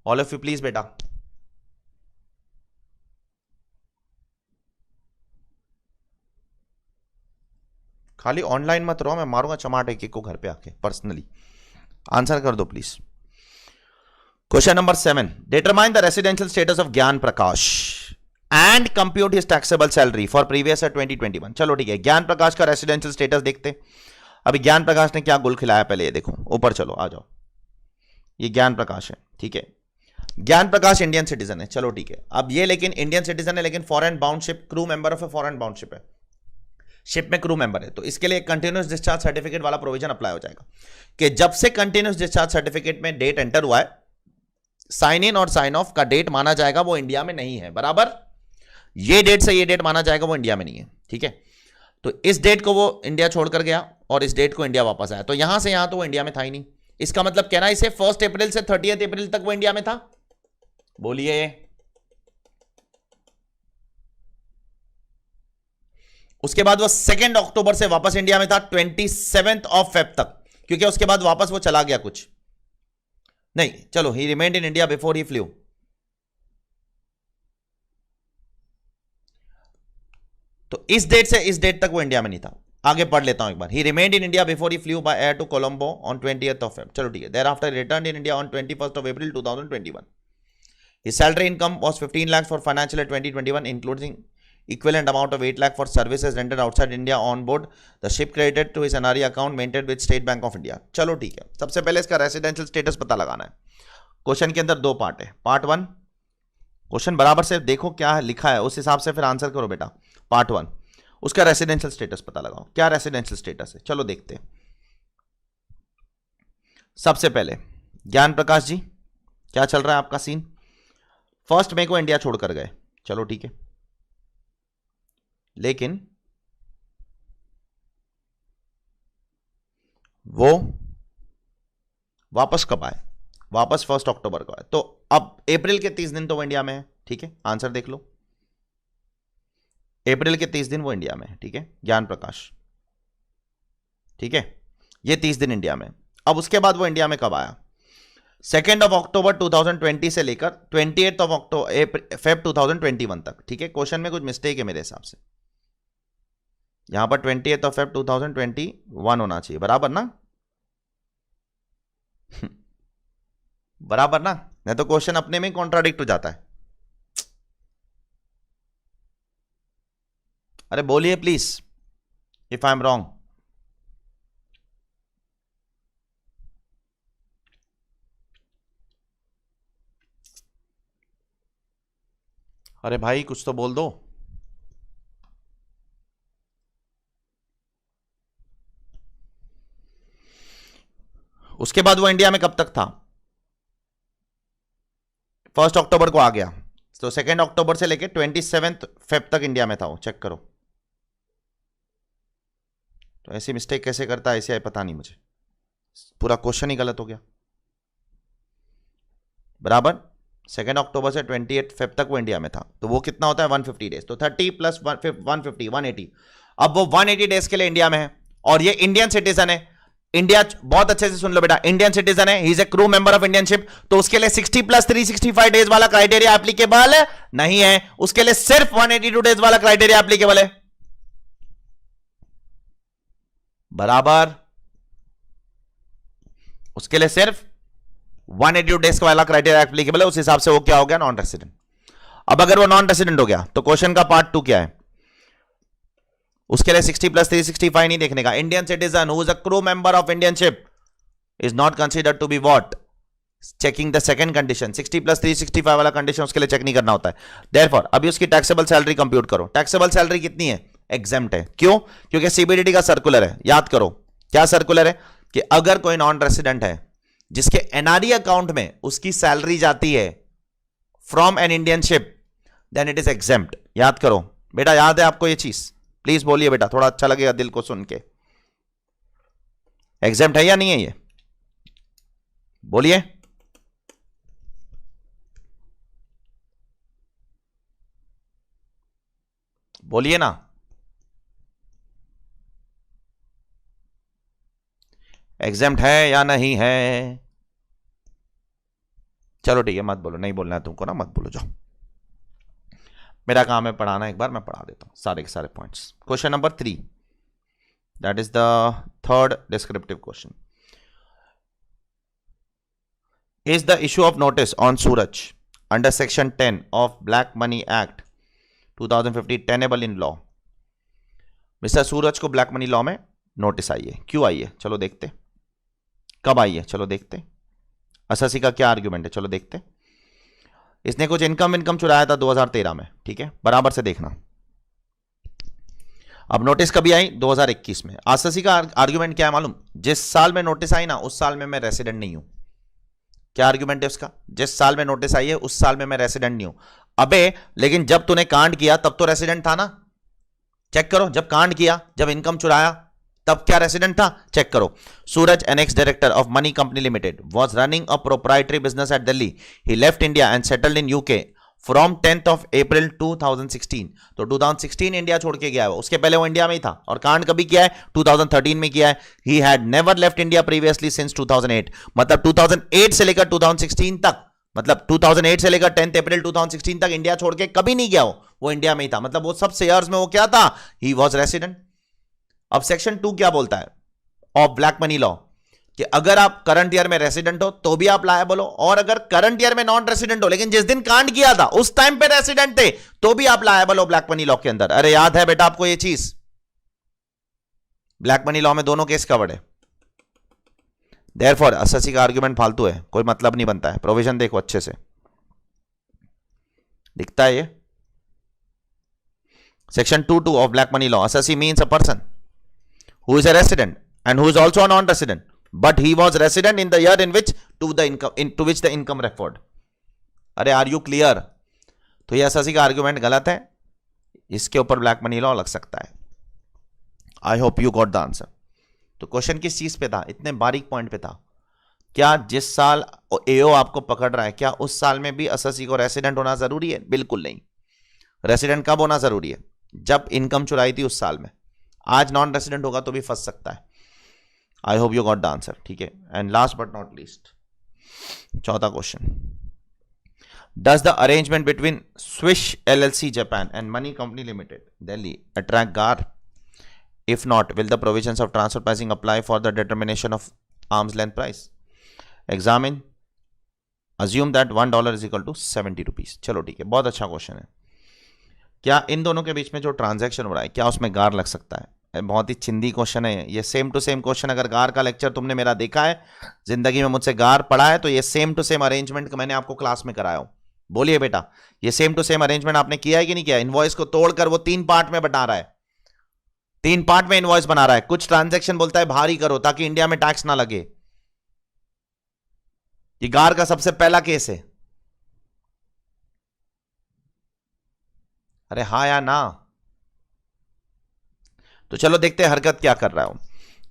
all of you please बेटा। खाली ऑनलाइन मत रहो, मैं मारूंगा चमाट एक को घर पे आके पर्सनली। आंसर कर दो please. Question number 7, determine the residential status of Gyan Prakash and compute his taxable salary for previous year 2021। चलो ठीक है, ज्ञान प्रकाश का रेसिडेंशियल स्टेटस देखते। अभी ज्ञान प्रकाश ने क्या गुल खिलाया पहले ये देखो, ऊपर चलो आ जाओ। ये ज्ञान प्रकाश है, ठीक है। ज्ञान प्रकाश इंडियन सिटीजन है, चलो ठीक है। अब ये लेकिन इंडियन सिटीजन है, लेकिन foreign bound ship, crew member of a foreign bound ship है, शिप में क्रू मेंबर है, तो इसके लिए कंटिन्यूस डिस्चार्ज सर्टिफिकेट वाला प्रोविजन अप्लाई हो जाएगा कि जब से कंटिन्यूस डिस्चार्ज सर्टिफिकेट में डेट एंटर हुआ है, साइन इन और साइन ऑफ का डेट माना जाएगा वो इंडिया में नहीं है, बराबर। ये डेट से ये डेट माना जाएगा वो इंडिया में नहीं है, ठीक है। तो इस डेट को वो इंडिया छोड़कर गया और इस डेट को इंडिया वापस आया, तो यहां से यहां तो वो इंडिया में था ही नहीं। इसका मतलब कहना इसे 1 अप्रैल से 30 अप्रैल तक वो इंडिया में था, बोलिए। उसके बाद वो 2 अक्टूबर से वापस इंडिया में था 27 फेब तक, क्योंकि उसके बाद वापस वो चला गया कुछ नहीं, चलो ही remained in India before he flu. तो इस डेट से इस डेट तक वो इंडिया में नहीं था। आगे पढ़ लेता हूं एक बार। He remained in India before he flew by air to Colombo on 20th Feb, चलो ठीक है। Thereafter return in India on 21st April 2021। His salary income was 15 lakhs for financial year 2021, including equivalent amount of 8 lakh for services rendered outside India on board the ship credited to his NRE account maintained with State Bank of India। चलो ठीक है, सबसे पहले इसका residential status पता लगाना है। Question के अंदर 2 पार्ट है। पार्ट 1 क्वेश्चन बराबर से देखो क्या लिखा है, उस हिसाब से फिर आंसर करो बेटा। पार्ट 1 उसका रेसिडेंशियल स्टेटस पता लगाओ, क्या रेसिडेंशियल स्टेटस है, चलो देखते हैं। सबसे पहले ज्ञान प्रकाश जी, क्या चल रहा है आपका सीन? 1 मई को इंडिया छोड़कर गए, चलो ठीक है, लेकिन वो वापस कब आए? वापस 1 अक्टूबर को आए, तो अब अप्रैल के 30 दिन तो वो इंडिया में है, ठीक है। आंसर देख लो, अप्रैल के 30 दिन वो इंडिया में है, ठीक है, ज्ञान प्रकाश, ठीक है, ये 30 दिन इंडिया में। अब उसके बाद वो इंडिया में कब आया? 2 अक्टूबर 2020 से लेकर 28 फेब 2021 तक, ठीक है। क्वेश्चन में कुछ मिस्टेक है मेरे हिसाब से, यहां पर 28 फेब 2021 होना चाहिए, बराबर ना? बराबर ना? नहीं तो क्वेश्चन अपने में कॉन्ट्राडिक्ट हो जाता है। अरे बोलिए please if I am wrong. अरे भाई कुछ तो बोल दो। उसके बाद वो इंडिया में कब तक था? 1 अक्टूबर को आ गया, तो 2 अक्टूबर से लेके 27 फेब तक इंडिया में था वो, चेक करो। तो ऐसी मिस्टेक कैसे करता है ऐसे पता नहीं मुझे, पूरा क्वेश्चन ही गलत हो गया। बराबर 2 अक्टूबर से 28 फेब तक वो इंडिया में था, तो वो कितना होता है 150 डेज, तो 30 प्लस 150 180। अब वो 180 डेज के लिए इंडिया में है और ये इंडियन सिटीजन है। इंडिया, बहुत अच्छे से सुन लो बेटा, इंडियन सिटीजन है, he is a crew member of Indian ship, तो उसके लिए 60 प्लस 365 डेज वाला क्राइटेरिया एप्लीकेबल नहीं है, उसके लिए सिर्फ 182 डेज वाला क्राइटेरिया एप्लीकेबल है, बराबर। उसके लिए सिर्फ 182 डेज वाला क्राइटेरिया एप्लीकेबल है, उस हिसाब से वो क्या हो गया? Non resident. अब अगर वो नॉन रेसिडेंट हो गया तो क्वेश्चन का पार्ट 2 क्या है? उसके लिए 60 प्लस 365 नहीं देखने का। Indian citizen who is a crew member of Indian ship is not considered to be what? Checking the second condition. 60 plus 365 वाला कंडीशन उसके लिए चेक नहीं करना होता है। देयरफॉर अभी उसकी टैक्सेबल सैलरी कंप्यूट करो। टैक्सेबल सैलरी कितनी है? एग्जेम्प्ट है। क्यों? क्योंकि सीबीडीटी का सर्कुलर है, याद करो क्या सर्कुलर है कि अगर कोई नॉन रेसिडेंट है जिसके एनआरई अकाउंट में उसकी सैलरी जाती है from an Indian ship, then it is exempt. याद करो बेटा, याद है आपको ये चीज? प्लीज बोलिए बेटा, थोड़ा अच्छा लगेगा दिल को सुन के। एग्जेम्प्ट है या नहीं है ये? बोलिए। बोलिए ना। एग्जेम्प्ट है या नहीं है? चलो ठीक है, मत बोलो, नहीं बोलना है तुमको ना, मत बोलो, जाओ। मेरा काम है पढ़ाना, एक बार मैं पढ़ा देता हूं सारे के सारे points. Question number 3, that is the third descriptive question. Is the issue of notice on Suraj under section 10 of black money act 2050 tenable in law? Mister Suraj को ब्लैक मनी लॉ में नोटिस आई है, क्यों आई है? चलो देखते। कब आई है? चलो देखते। एसएससी का क्या आर्ग्यूमेंट है, चलो देखते हैं। इसने कुछ इनकम चुराया था 2013 में, ठीक है, बराबर से देखना। अब नोटिस कभी आई, 2021 में। एसएससी का आर्ग्यूमेंट क्या है मालूम, जिस साल में नोटिस आई ना उस साल में मैं रेसिडेंट नहीं हूं। क्या आर्ग्यूमेंट है उसका, जिस साल में नोटिस आई है उस साल में मैं रेसिडेंट नहीं हूं। अबे लेकिन जब तूने कांड किया तब तो रेसिडेंट था ना, चेक करो। जब कांड किया, जब इनकम चुराया, तब क्या रेसिडेंट था, चेक करो। Suraj, an ex director of money company limited, was running a proprietary business at Delhi. He left India and settled in UK from 10th of April 2016। तो 2016 इंडिया छोड़ के गया है, उसके पहले वो इंडिया में ही था। और कांड कभी किया है, 2013 में किया है। He had never left India previously since 2008। मतलब 2008 से लेकर 2016 तक, मतलब 2008 से लेकर 10th April 2016 तक इंडिया छोड़ के कभी नहीं गया वो इंडिया में ही था। मतलब वो सब ईयर्स में वो क्या था, ही वॉज रेसिडेंट। अब सेक्शन 2 क्या बोलता है ऑफ ब्लैक मनी लॉ, कि अगर आप करंट ईयर में रेसिडेंट हो तो भी आप लायबल हो, और अगर करंट ईयर में नॉन रेसिडेंट हो लेकिन जिस दिन कांड किया था उस टाइम पे रेसिडेंट थे तो भी आप लायबल हो ब्लैक मनी लॉ के अंदर। अरे याद है बेटा आपको ये चीज, ब्लैक मनी लॉ में दोनों केस कवर्ड है। देयरफॉर एसएससी का आर्ग्यूमेंट फालतू है, कोई मतलब नहीं बनता है। प्रोविजन देखो अच्छे से, दिखता है ये section 2(2) of black money law. SSC means a person who is a resident and who is also a non-resident, but he was resident in the year in which to which the income referred. अरे are you clear? तो ये SSC का argument गलत है, इसके ऊपर black money law लग सकता है। I hope you got the answer. तो क्वेश्चन किस चीज पे था, इतने बारीक पॉइंट पे था। क्या जिस साल एओ आपको पकड़ रहा है, क्या उस साल में भी एसएससी को रेसिडेंट होना जरूरी है? बिल्कुल नहीं। रेसिडेंट कब होना जरूरी है, जब इनकम चुराई थी उस साल में। आज नॉन रेसिडेंट होगा तो भी फंस सकता है। I hope you got the answer, ठीक है। And last but not least, चौथा question, does the arrangement between Swish LLC Japan and money company limited Delhi attract GAAR? If not, will the provisions of transfer pricing apply for the determination of arm's length price? Examine, assume that $1 is equal to 70 rupees. चलो ठीक है, बहुत अच्छा question है। क्या इन दोनों के बीच में जो ट्रांजैक्शन हो रहा है, क्या उसमें गार लग सकता है? बहुत ही चिंदी क्वेश्चन है ये, सेम टू सेम क्वेश्चन। अगर गार का लेक्चर तुमने मेरा देखा है, जिंदगी में मुझसे गार पढ़ा है, तो ये सेम टू सेम अरेंजमेंट मैंने आपको क्लास में कराया हूं। बोलिए बेटा, ये सेम टू सेम अरेंजमेंट आपने किया है कि नहीं किया? इनवॉइस को तोड़कर वो 3 पार्ट में बना रहा है, 3 पार्ट में इनवॉइस बना रहा है। कुछ ट्रांजेक्शन बोलता है भारी करो ताकि इंडिया में टैक्स ना लगे। ये गार का सबसे पहला केस है। अरे हाँ या ना? तो चलो देखते हैं हरकत क्या कर रहा हूं।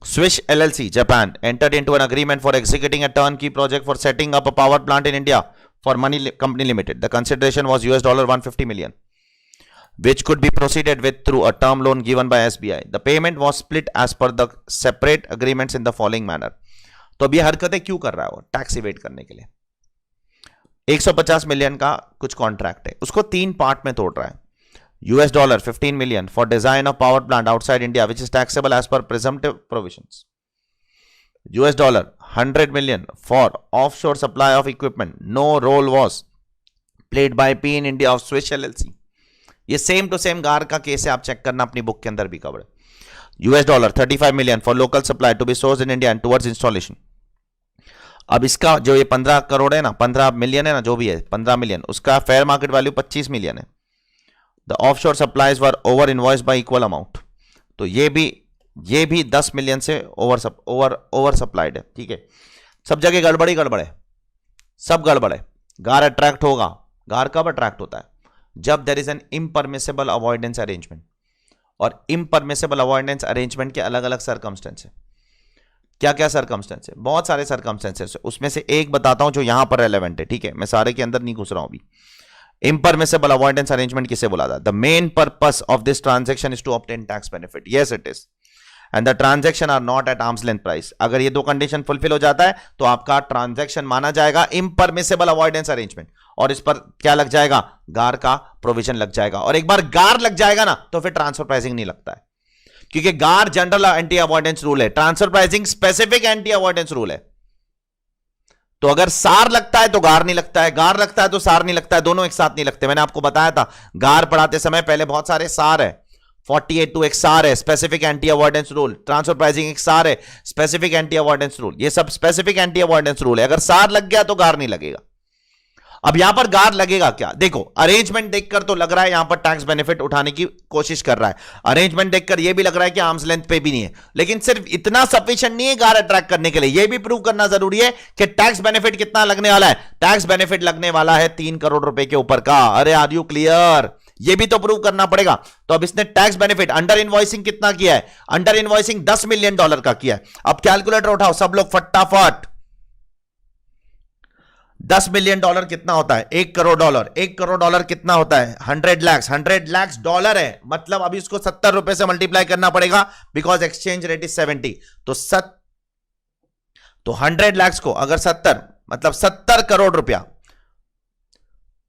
Swish LLC Japan entered into an agreement for executing a turnkey project for setting up a power plant in India for Money Company Limited. The consideration was $150 million, which could be proceeded with through a term loan given by SBI. The payment was split as per the separate agreements in the following manner. तो अब ये हरकतें क्यों कर रहा है वो? Tax इवेट करने के लिए। 150 मिलियन का कुछ कॉन्ट्रैक्ट है, उसको 3 पार्ट में तोड़ रहा है। $15 million for design of power plant outside India, which is taxable as per presumptive provisions. $100 million for offshore supply of equipment. No role was played by P in India of Swiss LLC. ये same to same गार का case है, आप check करना अपनी book के अंदर भी कवर है। $35 million for local supply to be sourced in India and towards installation. अब इसका जो ये 15 करोड़ है ना, 15 मिलियन है ना, जो भी है 15 मिलियन, उसका फेयर मार्केट वैल्यू 25 मिलियन है। The offshore supplies were over invoiced by equal amount. तो ये भी 10 मिलियन से ओवर सप्लाइड है, ठीक है। सब जगह गड़बड़ है, सब गड़बड़ है। गार अट्रैक्ट होगा, गार कब अट्रैक्ट होता है? जब there is an impermissible avoidance arrangement. और इम्परमिसेबल अवॉइडेंस अरेंजमेंट के अलग अलग सर्कमस्टेंस है। क्या क्या सर्कमस्टेंस है? बहुत सारे सर्कमस्टेंसेस, उसमें से एक बताता हूं जो यहां पर रेलेवेंट है, ठीक है। मैं सारे के अंदर नहीं घुस रहा हूं अभी। Impermissible avoidance arrangement किसे बोला था? The main purpose of this transaction is to obtain tax benefit. Yes, it is. And the transaction are not at arm's length price. अगर ये 2 कंडीशन फुलफिल हो जाता है तो आपका ट्रांजैक्शन माना जाएगा impermissible avoidance arrangement, और इस पर क्या लग जाएगा? गार का प्रोविजन लग जाएगा। और एक बार गार लग जाएगा ना तो फिर ट्रांसफर प्राइसिंग नहीं लगता है, क्योंकि गार जनरल एंटी अवॉइडेंस रूल है, transfer pricing specific anti avoidance rule है। तो अगर सार लगता है तो गार नहीं लगता है, गार लगता है तो सार नहीं लगता है, दोनों एक साथ नहीं लगते। मैंने आपको बताया था गार पढ़ाते समय पहले बहुत सारे सार है, 48 टू XR है, specific anti avoidance rule, transfer pricing XR है, स्पेसिफिक एंटी अवॉइडेंस रूल, ये सब स्पेसिफिक एंटी अवॉइडेंस रूल है। अगर सार लग गया तो गार नहीं लगेगा। अब यहां पर गार लगेगा क्या? देखो अरेंजमेंट देखकर तो लग रहा है यहां पर टैक्स बेनिफिट उठाने की कोशिश कर रहा है, अरेंजमेंट देखकर यह भी लग रहा है कि आर्म्स लेंथ पे भी नहीं है, लेकिन सिर्फ इतना सफिशिएंट नहीं है गार अट्रैक्ट करने के लिए, यह भी प्रूव करना जरूरी है कि टैक्स बेनिफिट कितना लगने वाला है। टैक्स बेनिफिट लगने वाला है 3 करोड़ रुपए के ऊपर का। अरे आर यू क्लियर? ये भी तो प्रूव करना पड़ेगा। तो अब इसने टैक्स बेनिफिट अंडर इनवॉइसिंग कितना किया है? अंडर इनवॉइसिंग $10 मिलियन का किया है। अब कैलकुलेटर उठाओ सब लोग फटाफट। $10 मिलियन कितना होता है? $1 करोड़। $1 करोड़ कितना होता है? 100 लाख। 100 लाख डॉलर है, मतलब अभी इसको 70 रुपए से मल्टीप्लाई करना पड़ेगा बिकॉज एक्सचेंज रेट इज 70। तो 100 लाख को अगर 70 मतलब 70 करोड़ रुपया,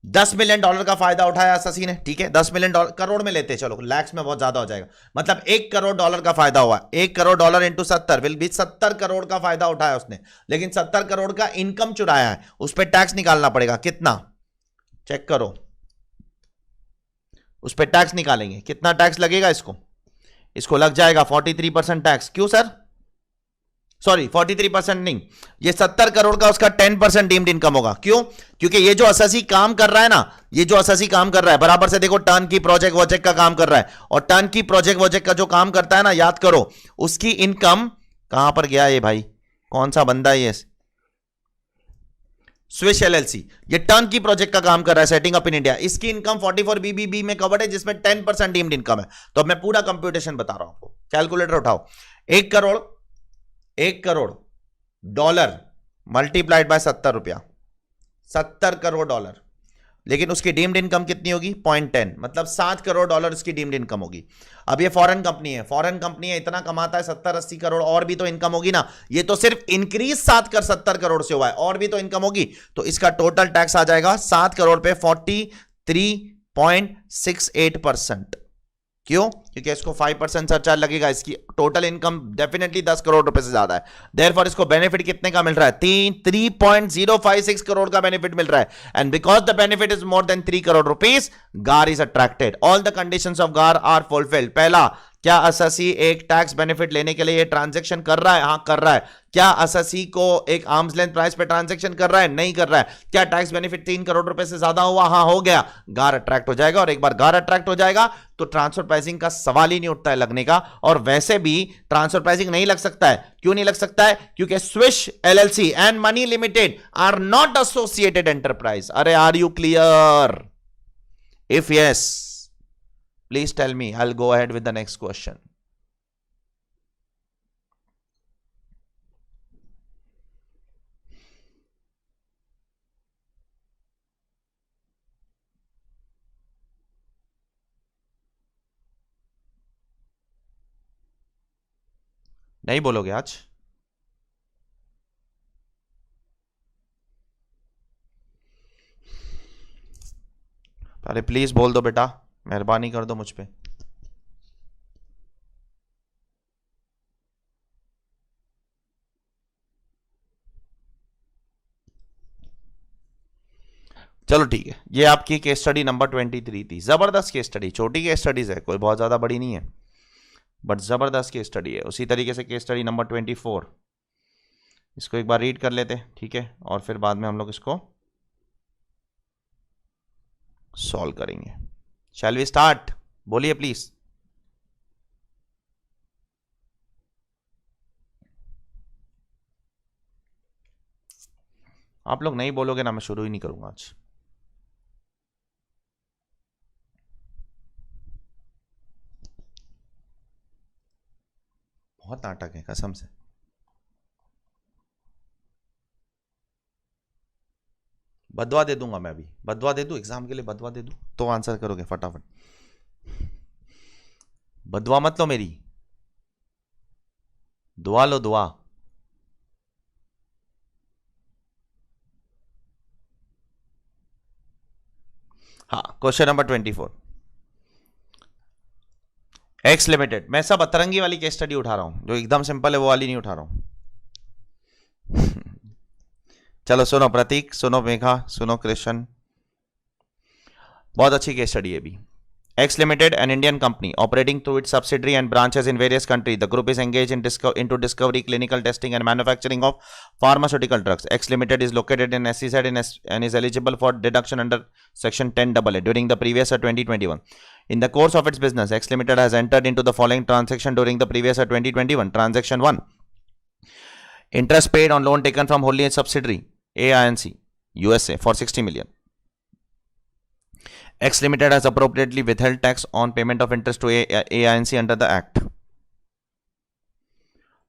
$10 मिलियन का फायदा उठाया एसएससी ने, ठीक है। $10 मिलियन करोड़ में लेते, चलो लैक्स में बहुत ज्यादा हो जाएगा, मतलब $1 करोड़ का फायदा हुआ। $1 crore into 70 will be 70 crore का फायदा उठाया उसने, लेकिन 70 करोड़ का इनकम चुराया है, उस पर टैक्स निकालना पड़ेगा। कितना? चेक करो, उस पर टैक्स निकालेंगे, कितना टैक्स लगेगा इसको लग जाएगा 43% टैक्स। क्यों सर? सॉरी 43% नहीं, ये 70 करोड़ का उसका 10% डीम्ड इनकम होगा। क्यों? क्योंकि ये जो एसएससी काम कर रहा है ना, ये जो एसएससी काम कर रहा है बराबर से देखो टर्न की प्रोजेक्ट वोजेक्ट का काम कर रहा है, और टर्न की प्रोजेक्ट वोजेक्ट का जो काम करता है ना, याद करो उसकी इनकम कहां पर गया ये भाई, कौन सा बंदा है ये? स्विश एलएलसी, ये टर्न की प्रोजेक्ट का काम कर रहा है, सेटिंग अप इन इंडिया। इसकी इनकम 44BBB में कवर्ड है, जिसमें 10% डीम्ड इनकम है। तो अब मैं पूरा कंप्यूटेशन बता रहा हूं आपको, कैलकुलेटर उठाओ। 1 करोड़ डॉलर मल्टीप्लाइड बाय 70 रुपया, 70 करोड़ डॉलर, लेकिन उसकी डीम्ड इनकम कितनी होगी? 0.10, मतलब 7 करोड़ डॉलर उसकी डीम्ड इनकम होगी। अब ये फॉरेन कंपनी है, इतना कमाता है, 70-80 करोड़, और भी तो इनकम होगी ना। ये तो सिर्फ इंक्रीज 70 करोड़ से हुआ है, और भी तो इनकम होगी। तो इसका टोटल टैक्स आ जाएगा 7 करोड़ पे 43.68%। क्यों? क्योंकि इसको 5% सरचार्ज लगेगा। इसकी टोटल इनकम डेफिनेटली 10 करोड़ रुपए से ज्यादा है, देयरफॉर इसको बेनिफिट कितने का मिल रहा है? 3.056 करोड़ का बेनिफिट मिल रहा है। And because the benefit is more than 3 crore rupees, GAAR is attracted. All the conditions of GAAR are fulfilled. पहला, क्या एसएससी एक टैक्स बेनिफिट लेने के लिए ट्रांजैक्शन कर रहा है? हाँ कर रहा है। क्या एसएससी को एक आर्म्स लेंथ प्राइस पे ट्रांजैक्शन कर रहा है? नहीं कर रहा है। क्या टैक्स बेनिफिट 3 करोड़ रुपए से ज्यादा हुआ? हाँ हो गया। गार अट्रैक्ट हो जाएगा, और एक बार गार अट्रैक्ट हो जाएगा तो ट्रांसफर प्राइसिंग का सवाल ही नहीं उठता है लगने का। और वैसे भी ट्रांसफर प्राइसिंग नहीं लग सकता है। क्यों नहीं लग सकता है? क्योंकि Swish LLC and money limited are not associated enterprise. अरे are you clear? If yes, please tell me. I'll go ahead with the next question. नहीं बोलोगे आज? अरे प्लीज बोल दो बेटा, मेहरबानी कर दो मुझ पे। चलो ठीक है, ये आपकी केस स्टडी नंबर 23 थी। जबरदस्त केस स्टडी, छोटी केस स्टडीज है, कोई बहुत ज्यादा बड़ी नहीं है, बट जबरदस्त केस स्टडी है। उसी तरीके से केस स्टडी नंबर 24, इसको एक बार रीड कर लेते, ठीक है, और फिर बाद में हम लोग इसको सॉल्व करेंगे। Shall we start? बोलिए प्लीज। आप लोग नहीं बोलोगे ना, मैं शुरू ही नहीं करूंगा आज। बहुत नाटक है कसम से। बदवा दे दूंगा मैं अभी, बदवा दे दूं एग्जाम के लिए, बदवा दे दूं तो आंसर करोगे फटाफट। बदवा मत लो मेरी, दुआ लो दुआ। हाँ, क्वेश्चन नंबर 24, एक्स लिमिटेड। मैं सब अतरंगी वाली केस स्टडी उठा रहा हूं, जो एकदम सिंपल है वो वाली नहीं उठा रहा हूं। चलो सुनो प्रतीक, सुनो मेघा, सुनो कृष्ण, बहुत अच्छी केस स्टडी है भी। X Limited, an Indian company operating through its subsidiary and branches in various countries. The group is engaged in into discovery, clinical testing, and manufacturing of pharmaceutical drugs. X Limited is located in SEZ and is eligible for deduction under Section 10AA during the previous year 2021. In the course of its business, X Limited has entered into the following transaction during the previous year 2021. Transaction 1. Interest paid on loan taken from wholly subsidiary AINC USA for 60 million. X Limited has appropriately withheld tax on payment of interest to AINC under the Act.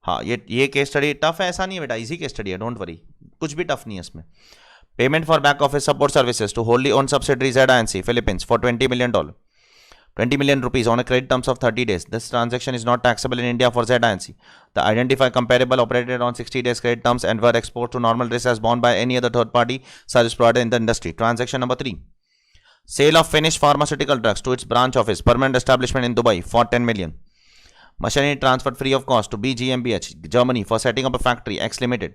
हाँ, ये case study tough है ऐसा नहीं है बेटा, easy case study है, don't worry, कुछ भी टफ नहीं है इसमें. Payment for back office support services to होल्डली own subsidiary ZINC Philippines for $20 million rupees on a credit terms of 30 days. This transaction is not taxable in India for ZINC. The identified comparable operated on 60 days credit terms and were exposed to normal risk as borne by any other third party service provider in the industry. Transaction number 3. Sale of finished pharmaceutical drugs to its branch office, permanent establishment in Dubai for 10 million. Machinery transferred free of cost to BGmbH, Germany for setting up a factory. X Limited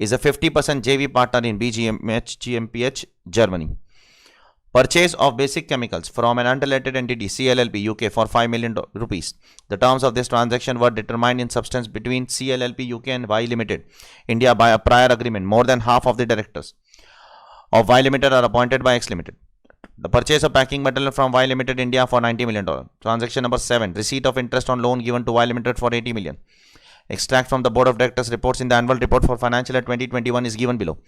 is a 50% JV partner in BGmbH, GmbH, Germany. Purchase of basic chemicals from an unrelated entity, CLLP, UK for 5 million rupees. The terms of this transaction were determined in substance between CLLP, UK and Y Limited, India by a prior agreement. More than half of the directors of Y Limited are appointed by X Limited. The purchase of packing material from Y Limited India for $90 million. Transaction number 7. Receipt of interest on loan given to Y Limited for 80 million. Extract from the Board of Directors reports in the annual report for financial year 2021 is given below.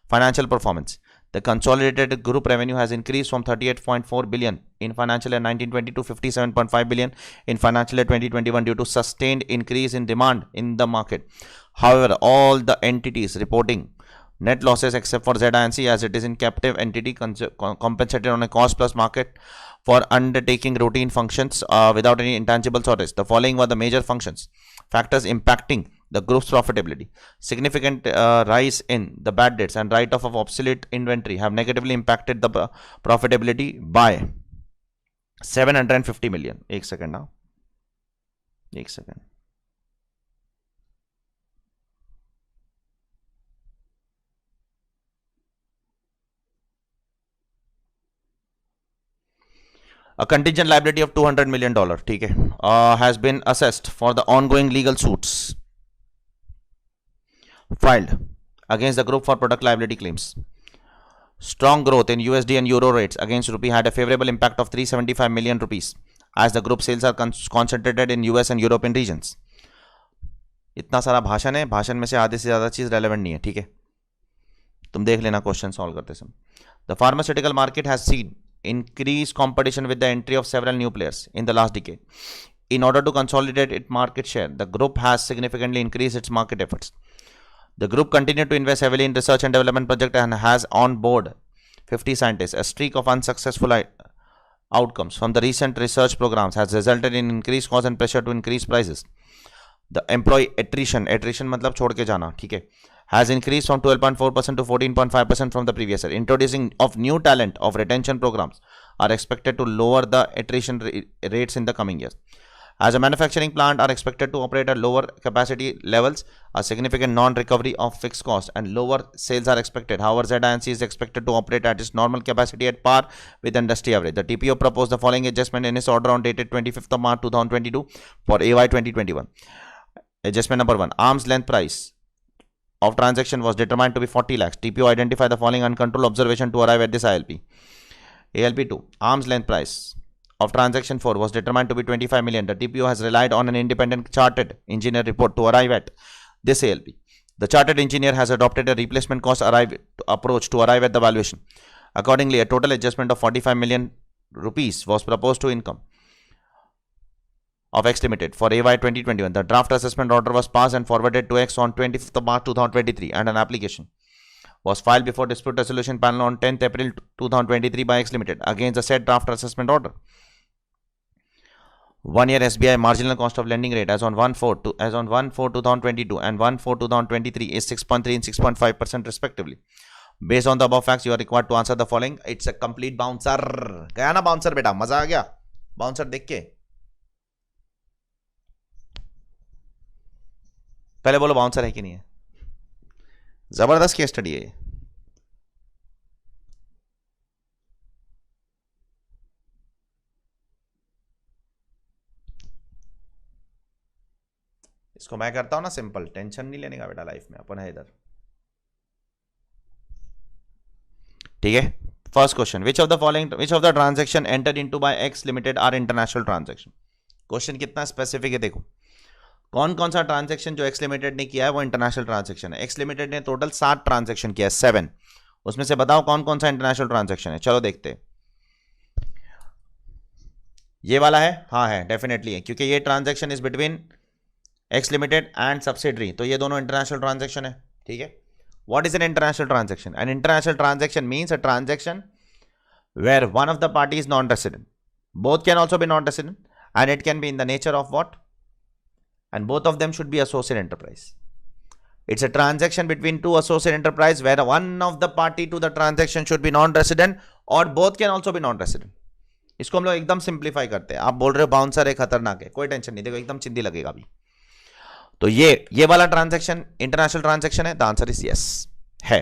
Financial performance. The consolidated group revenue has increased from 38.4 billion in financial year 1920 to 57.5 billion in financial year 2021 due to sustained increase in demand in the market. However, all the entities reporting net losses except for ZINC, as it is in captive entity, compensated on a cost plus market for undertaking routine functions without any intangibles or risk. The following were the major factors impacting the group's profitability. Significant rise in the bad debts and write-off of obsolete inventory have negatively impacted the profitability by 750 million. एक second now. एक second. A contingent liability of $200 million, ठीक है, has been assessed for the ongoing legal suits filed against the group for product liability claims. Strong growth in USD and Euro rates against rupee had a favorable impact of 375 million rupees as the group sales are concentrated in US and European regions. इतना सारा भाषण है, भाषण में से आधे से ज़्यादा चीज़ रेलेवेंट नहीं है, ठीक है, तुम देख लेना क्वेश्चन सॉल्व करते समय. The pharmaceutical market has seen increased competition with the entry of several new players in the last decade. In order to consolidate its market share, the group has significantly increased its market efforts. The group continued to invest heavily in research and development projects and has on board 50 scientists. A streak of unsuccessful outcomes from the recent research programs has resulted in increased cost and pressure to increase prices. The employee attrition मतलब छोड़ के जाना, ठीक है, has increased from 12.4% to 14.5% from the previous year. Introducing of new talent of retention programs are expected to lower the attrition rates in the coming years. As a manufacturing plant are expected to operate at lower capacity levels, a significant non-recovery of fixed cost and lower sales are expected. However, ZINC is expected to operate at its normal capacity at par with industry average. The TPO proposed the following adjustment in its order on dated 25th of March 2022 for AY 2021. Adjustment number 1. Arm's length price of transaction was determined to be 40 lakhs. TPO identified the following uncontrolled observation to arrive at this ILP. ALP 2. Arm's length price of transaction 4 was determined to be 25 million. The TPO has relied on an independent chartered engineer report to arrive at this ALP. The chartered engineer has adopted a replacement cost approach to arrive at the valuation. Accordingly, a total adjustment of 45 million rupees was proposed to income of X Limited for AY 2021. The draft assessment order was passed and forwarded to X on 25th of March 2023 and an application was filed before Dispute Resolution Panel on 10th April 2023 by X Limited against the said draft assessment order. 1 year SBI marginal cost of lending rate as on 1/4/2022 and 1/4/2023 is 6.3 and 6.5% respectively. Based on the above facts, you are required to answer the following. It's a complete bouncer. गया ना bouncer बेटा, मजा आ गया bouncer देख के. पहले बोलो bouncer है कि नहीं है. जबरदस्त केस स्टडी है. इसको मैं करता हूं ना सिंपल, टेंशन नहीं लेने का बेटा लाइफ में, अपन है इधर। ठीक है, first question, which of the transaction entered into by X limited are international transaction. Question कितना स्पेसिफिक है, देखो कौन कौन सा ट्रांजेक्शन जो एक्स लिमिटेड ने किया है वो इंटरनेशनल ट्रांजेक्शन है। एक्स लिमिटेड ने टोटल 7 ट्रांजेक्शन किया है, 7, उसमें से बताओ कौन कौन सा इंटरनेशनल ट्रांजेक्शन है। चलो देखते हैं, ये वाला है, हाँ है, डेफिनेटली है, क्योंकि ये transaction is between X limited and subsidiary, तो ये दोनों इंटरनेशनल ट्रांजेक्शन है। ठीक है, what is an international transaction? An international transaction means a transaction where one of the party is non resident, both can also be non-resident, and it can be in the nature of what? And both of them should be associate enterprise. It's a transaction between two associate enterprise where one of the party to the transaction should be non-resident or both can also be non-resident. इसको हम लोग एकदम simplify करते हैं। आप बोल रहे हो बाउंसर है, खतरनाक है, कोई टेंशन नहीं, देखो एकदम चिंदी लगेगा अभी। तो ये वाला ट्रांजैक्शन इंटरनेशनल ट्रांजैक्शन है, द आंसर इज यस है।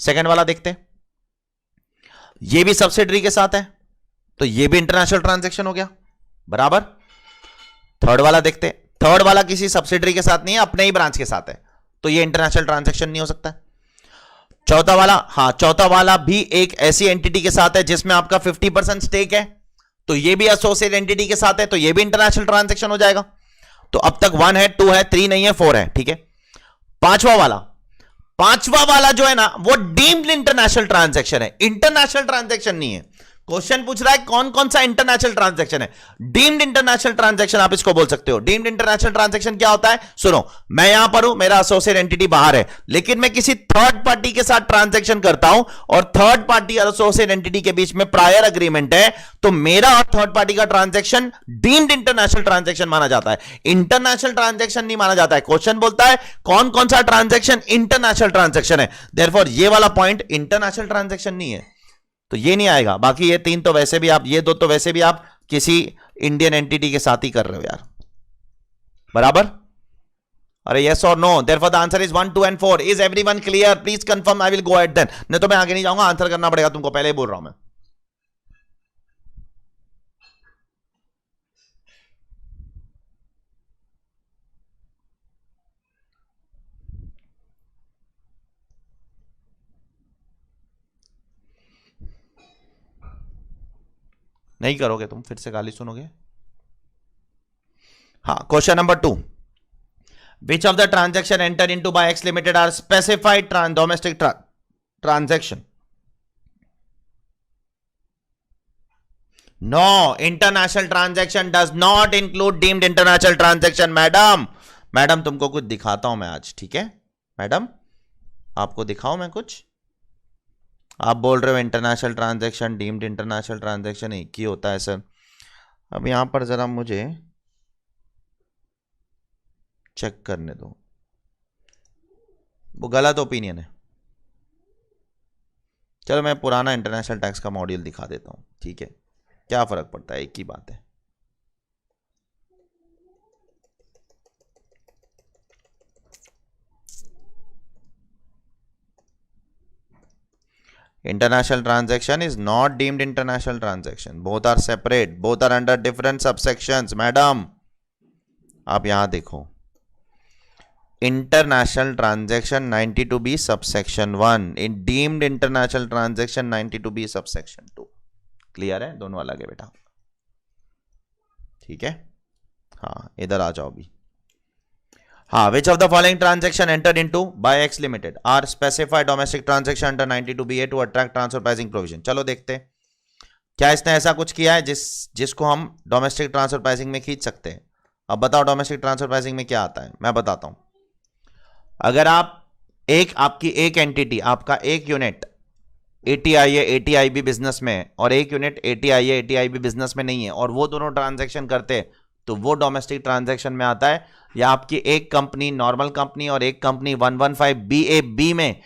सेकंड वाला देखते हैं, ये भी सब्सिडरी के साथ है, तो ये भी इंटरनेशनल ट्रांजैक्शन हो गया, बराबर। थर्ड वाला देखते हैं, थर्ड वाला किसी सब्सिडरी के साथ नहीं है, अपने ही ब्रांच के साथ है, तो ये इंटरनेशनल ट्रांजैक्शन नहीं हो सकता। चौथा वाला, हाँ चौथा वाला भी एक ऐसी एंटिटी के साथ है जिसमें आपका 50% स्टेक है, तो ये भी एसोसिएट एंटिटी के साथ है, तो ये भी इंटरनेशनल ट्रांजैक्शन हो जाएगा। तो अब तक 1 है, 2 है, 3 नहीं है, 4 है। ठीक है, पांचवा वाला जो है ना वो डीम्ड इंटरनेशनल ट्रांजैक्शन है, इंटरनेशनल ट्रांजैक्शन नहीं है। क्वेश्चन पूछ रहा है कौन कौन सा इंटरनेशनल ट्रांजैक्शन है, डीम्ड इंटरनेशनल ट्रांजैक्शन आप इसको बोल सकते हो। डीम्ड इंटरनेशनल ट्रांजैक्शन क्या होता है, सुनो, मैं यहां पर हूं, मेरा एसोसिएट एंटिटी बाहर है, लेकिन मैं किसी थर्ड पार्टी के साथ ट्रांजैक्शन करता हूं और थर्ड पार्टी और एसोसिएट एंटिटी के बीच में प्रायर एग्रीमेंट है, तो मेरा और थर्ड पार्टी का ट्रांजैक्शन डीम्ड इंटरनेशनल ट्रांजैक्शन माना जाता है, इंटरनेशनल ट्रांजैक्शन नहीं माना जाता है। क्वेश्चन बोलता है कौन कौन सा ट्रांजैक्शन इंटरनेशनल ट्रांजैक्शन है, देयरफॉर ये वाला पॉइंट इंटरनेशनल ट्रांजैक्शन नहीं है, तो ये नहीं आएगा। बाकी ये 3 तो वैसे भी आप, ये 2 तो वैसे भी आप किसी इंडियन एंटिटी के साथ ही कर रहे हो यार, बराबर। अरे यस और no, therefore the answer is 1, 2 and 4। Is everyone clear? Please confirm, I will go at then, नहीं तो मैं आगे नहीं जाऊंगा, आंसर करना पड़ेगा तुमको, पहले ही बोल रहा हूं मैं। नहीं करोगे तुम, फिर से गाली सुनोगे। हाँ, question number 2, which of the transaction enter into by X limited are specified domestic transaction? No, international transaction does not include deemed international transaction. Madam तुमको कुछ दिखाता हूं मैं आज, ठीक है मैडम, आपको दिखाऊं मैं कुछ। आप बोल रहे हो international transaction, deemed international transaction एक ही होता है सर। अब यहां पर जरा मुझे चेक करने दो, वो गलत ओपिनियन है। चलो मैं पुराना इंटरनेशनल टैक्स का मॉड्यूल दिखा देता हूं, ठीक है, क्या फर्क पड़ता है, एक ही बात है। International transaction is not deemed international transaction. Both are separate. Both are under different subsections. Madam आप यहां देखो, international transaction 92B subsection 1, in deemed international transaction 92B subsection 2। Clear है, दोनों अलग है बेटा, ठीक है। हाँ इधर आ जाओ भी। हाँ, which of the following transaction entered into by X Limited are specified domestic transaction under 92BA to attract transfer pricing provision? चलो देखते हैं, क्या इसने ऐसा कुछ किया है जिसको हम डोमेस्टिक ट्रांसफर प्राइसिंग में खींच सकते हैं। अब बताओ डोमेस्टिक ट्रांसफर प्राइसिंग में क्या आता है, मैं बताता हूं। अगर आपकी एक एंटिटी, आपका एक यूनिट ATI है, ATIB बिजनेस में है, और एक यूनिट ATI है, ATIB बिजनेस में नहीं है, और वो दोनों ट्रांजेक्शन करते हैं, तो वो डोमेस्टिक ट्रांजैक्शन में आता है। या आपकी एक कंपनी नॉर्मल कंपनी और एक कंपनी 115BAB में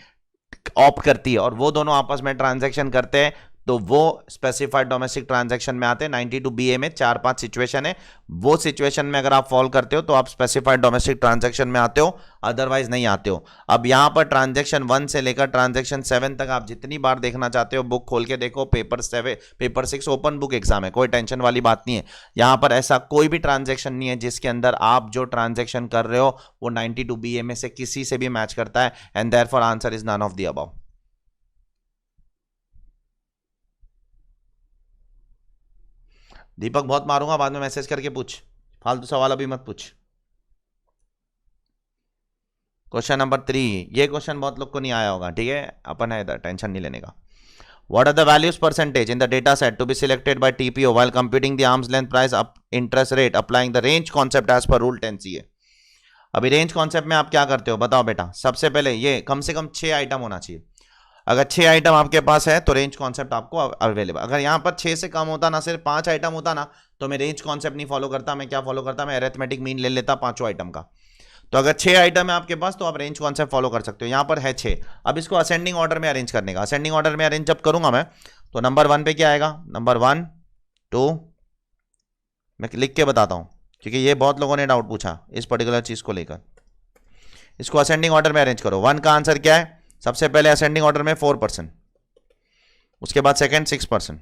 ऑप्ट करती है और वो दोनों आपस में ट्रांजैक्शन करते हैं, तो वो स्पेसिफाइड डोमेस्टिक ट्रांजैक्शन में आते हैं। 92BA में 4-5 सिचुएशन है, वो सिचुएशन में अगर आप फॉल करते हो तो आप स्पेसिफाइड डोमेस्टिक ट्रांजैक्शन में आते हो, अदरवाइज नहीं आते हो। अब यहां पर ट्रांजैक्शन 1 से लेकर ट्रांजैक्शन 7 तक आप जितनी बार देखना चाहते हो बुक खोल के देखो। पेपर 6 ओपन बुक एग्जाम है, कोई टेंशन वाली बात नहीं है। यहां पर ऐसा कोई भी ट्रांजैक्शन नहीं है जिसके अंदर आप जो ट्रांजैक्शन कर रहे हो वो 92BA में से किसी से भी मैच करता है, and therefore answer is none of the above. Deepak बहुत मारूंगा, बाद में मैसेज करके पूछ, फालतू सवाल अभी मत पूछ। क्वेश्चन नंबर 3, ये क्वेश्चन बहुत लोग को नहीं आया होगा, ठीक है, अपन है इधर, टेंशन नहीं लेने का। What are the values percentage in the data set to be selected by TPO while computing the arm's length price up interest rate applying the range concept as per rule 10CA? अभी range concept में आप क्या करते हो बताओ बेटा। सबसे पहले ये कम से कम 6 आइटम होना चाहिए। अगर 6 आइटम आपके पास है तो रेंज कॉन्सेप्ट आपको अवेलेबल। अगर यहाँ पर 6 से कम होता ना, सिर्फ 5 आइटम होता ना, तो मैं रेंज कॉन्सेप्ट नहीं फॉलो करता। मैं क्या फॉलो करता, मैं अरिथमेटिक मीन ले लेता 5 आइटम का। तो अगर 6 आइटम है आपके पास तो आप रेंज कॉन्सेप्ट फॉलो कर सकते हो। यहाँ पर है 6। अब इसको असेंडिंग ऑर्डर में अरेंज करने का। असेंडिंग ऑर्डर में अरेंज जब करूंगा मैं तो नंबर 1 पे क्या आएगा, नंबर 1 2, मैं लिख के बताता हूं क्योंकि ये बहुत लोगों ने डाउट पूछा इस पर्टिकुलर चीज को लेकर। इसको असेंडिंग ऑर्डर में अरेंज करो। 1 का आंसर क्या है, सबसे पहले असेंडिंग ऑर्डर में 4%, उसके बाद सेकंड 6%,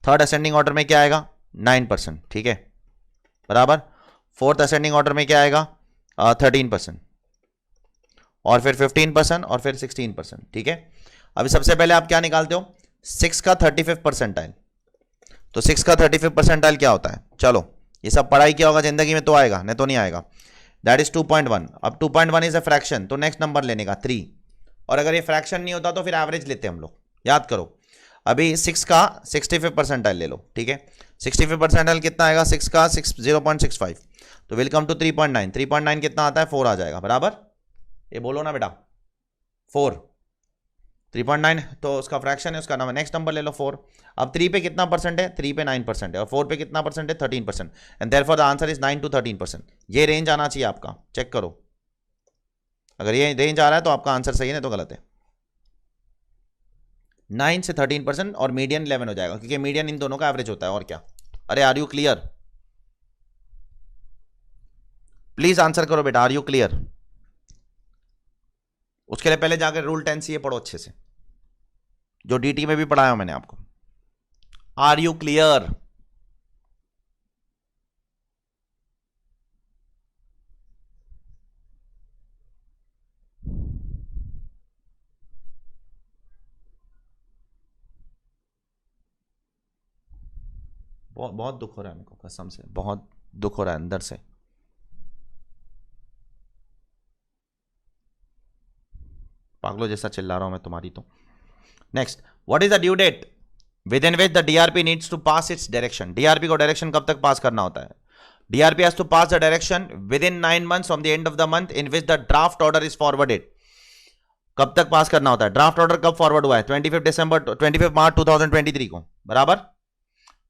थर्ड असेंडिंग ऑर्डर में क्या आएगा 9%, ठीक है बराबर। फोर्थ असेंडिंग ऑर्डर में क्या आएगा 13%, और फिर 15% और फिर 16%, ठीक है। अभी सबसे पहले आप क्या निकालते हो, 6 का 35th परसेंटाइल। तो 6 का 35th परसेंटाइल क्या होता है, चलो ये सब पढ़ाई किया होगा जिंदगी में तो आएगा, नहीं तो नहीं आएगा। That is 2.1। अब 2.1 इज अ फ्रैक्शन, तो नेक्स्ट नंबर लेने का 3। और अगर ये फ्रैक्शन नहीं होता तो फिर एवरेज लेते हैं हम लोग, याद करो। अभी 6 का 65th परसेंटाइल ले लो, ठीक है। 65th परसेंटाइल कितना आएगा, 6 का 0.65, तो वेलकम टू 3.9। 3.9 कितना आता है, 4 आ जाएगा बराबर। ये बोलो ना बेटा 4, 3.9 तो उसका फ्रैक्शन है, उसका नंबर नेक्स्ट नंबर ले लो 4। अब 3 पे कितना परसेंट है, 3 पे 9% है, और 4 पे कितना परसेंट है 13%, and therefore the answer is 9 to 13%। ये रेंज आना चाहिए आपका, चेक करो। अगर ये रेंज आ रहा है तो आपका आंसर सही है, नहीं तो गलत है। 9 से 13% और मीडियन 11 हो जाएगा क्योंकि मीडियन इन दोनों का एवरेज होता है, और क्या। अरे are you clear, please answer करो बेटा, आर यू क्लियर। उसके लिए पहले जाकर रूल 10CA पढ़ो अच्छे से, जो डीटी में भी पढ़ाया मैंने आपको। आर यू क्लियर, बहुत दुख हो रहा है मेरे को, कसम से बहुत दुख हो रहा है अंदर से। पागलों जैसा चिल्ला रहा हूं मैं तुम्हारी तो। Next, what is the due date within which the DRP needs to pass its direction. DRP को डायरेक्शन कब तक पास करना होता है, DRP has to pass the direction within 9 months from the end of the month in which the draft order is forwarded. कब तक pass करना होता है, ड्राफ्ट ऑर्डर कब फॉरवर्ड हुआ है 25 मार्च 2023 को बराबर।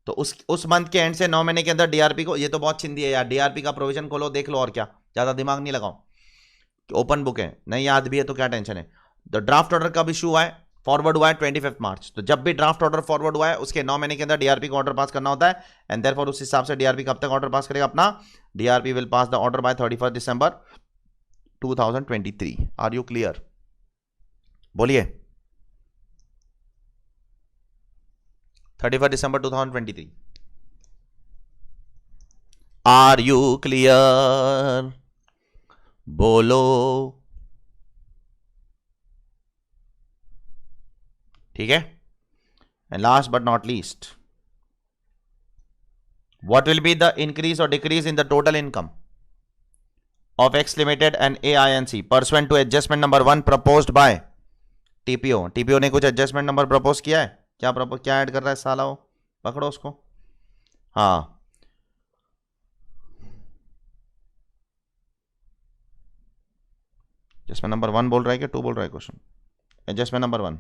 तो उस मंथ के एंड से 9 महीने के अंदर डीआरपी को, ये तो बहुत चिंदी है यार, डीआरपी का प्रोविजन खोलो देख लो, और क्या, ज्यादा दिमाग नहीं लगाओ, ओपन बुक है, नहीं याद भी है तो क्या टेंशन है। तो ड्राफ्ट ऑर्डर कब इशू हुआ है, फॉरवर्ड हुआ है 25 मार्च। तो जब भी ड्राफ्ट ऑर्डर फॉरवर्ड हुआ है उसके 9 महीने के अंदर डीआरपी को ऑर्डर पास करना होता है, एंड देयरफॉर उस हिसाब से डीआरपी कब तक ऑर्डर पास करेगा अपना, DRP will pass the order by 31 December 2023। Are you clear, बोलिए 31 दिसंबर 2023। आर यू क्लियर, बोलो, ठीक है। And last but not least, what will be the increase और decrease in the total income of X limited and AINC pursuant to adjustment number 1 proposed by TPO. TPO ने कुछ adjustment number propose किया है, क्या add कर रहा है साला वो, पकड़ो उसको। हाँ, एडजस्टमेंट नंबर 1 बोल रहा है कि 2 बोल रहा है क्वेश्चन, एडजस्टमेंट नंबर 1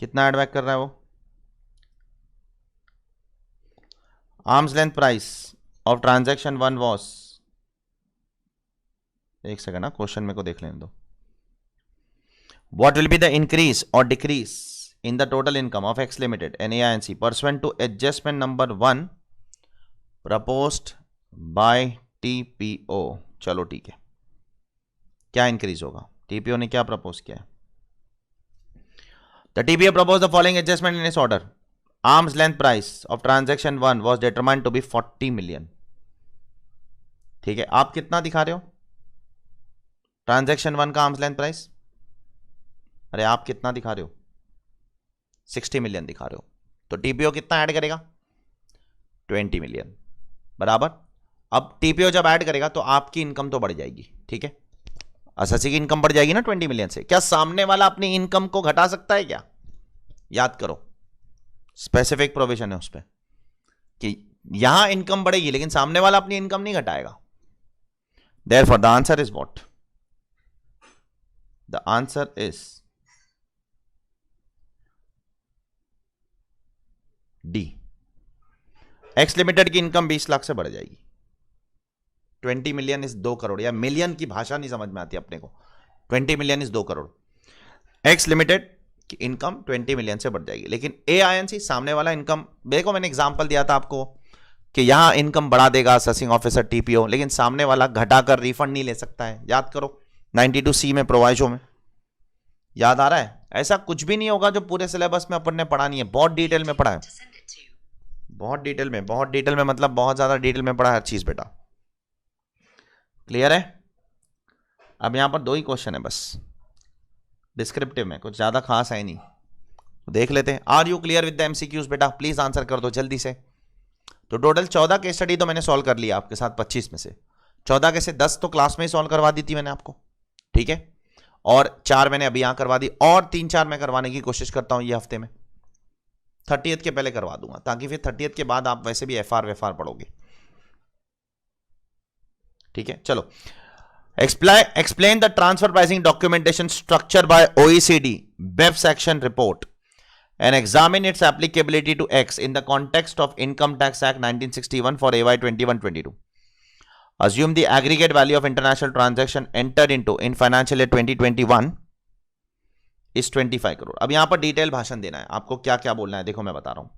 कितना एड बैक कर रहा है वो, arms length price of transaction 1 was, एक सेकंड ना, क्वेश्चन मेरे को देख लेने दो। What will be the increase और decrease in the total income of X Limited NAINC pursuant to adjustment number 1 proposed by TPO. चलो ठीक है, क्या इंक्रीज होगा? TPO ने क्या प्रपोज किया है? The TPO proposed the following adjustment in its order. Arm's length price of transaction 1 was determined to be 40 million. ठीक है, आप कितना दिखा रहे हो ट्रांजैक्शन 1 का आर्म्स लेंथ प्राइस? अरे आप कितना दिखा रहे हो? 60 मिलियन दिखा रहे हो, तो टीपीओ कितना ऐड करेगा? 20 मिलियन बराबर। अब टीपीओ जब ऐड करेगा तो आपकी इनकम तो बढ़ जाएगी, ठीक है, एसएससी की इनकम बढ़ जाएगी ना 20 मिलियन से। क्या सामने वाला अपनी इनकम को घटा सकता है क्या? याद करो, स्पेसिफिक प्रोविजन है उस पर कि यहां इनकम बढ़ेगी लेकिन सामने वाला अपनी इनकम नहीं घटाएगा। Therefore, the answer is what? The answer is D. X limited की इनकम 20 लाख से बढ़ जाएगी। 20 मिलियन इज 2 करोड़, या मिलियन की भाषा नहीं समझ में आती अपने को। 20 million is 2 crore. X limited की इनकम 20 मिलियन से बढ़ जाएगी, लेकिन AINC सामने वाला इनकम, देखो मैंने एग्जांपल दिया था आपको कि यहां इनकम बढ़ा देगा असेसिंग ऑफिसर टीपीओ, लेकिन सामने वाला घटाकर रिफंड नहीं ले सकता है। याद करो 92C में प्रोवाइजो में, याद आ रहा है? ऐसा कुछ भी नहीं होगा जो पूरे सिलेबस में अपन ने पढ़ा नहीं है, बहुत डिटेल में पढ़ा है, बहुत डिटेल में मतलब बहुत ज्यादा डिटेल में पढ़ा है हर चीज बेटा। क्लियर है? अब यहां पर 2 ही क्वेश्चन है बस डिस्क्रिप्टिव में, कुछ ज्यादा खास है नहीं, तो देख लेते हैं। Are you clear with the MCQs बेटा? प्लीज आंसर कर दो जल्दी से। तो टोटल 14 केस स्टडी तो मैंने सॉल्व कर लिया आपके साथ 25 में से। 14 के से 10 तो क्लास में ही सॉल्व करवा दी थी मैंने आपको, ठीक है, और 4 मैंने अभी यहां करवा दी, और 3-4 मैं करवाने की कोशिश करता हूं ये हफ्ते में। 30th के पहले करवा दूंगा, ताकि फिर 30th के बाद आप वैसे भी एफआर पढ़ोगे, ठीक है। चलो, explain the transfer pricing documentation structure bye OECD BEPS section report and examine its applicability to X in the context of Income Tax Act 1961 for AY 21-22. Assume the aggregate value of international transaction entered into in financial year 2021 is 25 crore. अब यहां पर detail भाषण देना है आपको, क्या क्या बोलना है देखो मैं बता रहा हूं।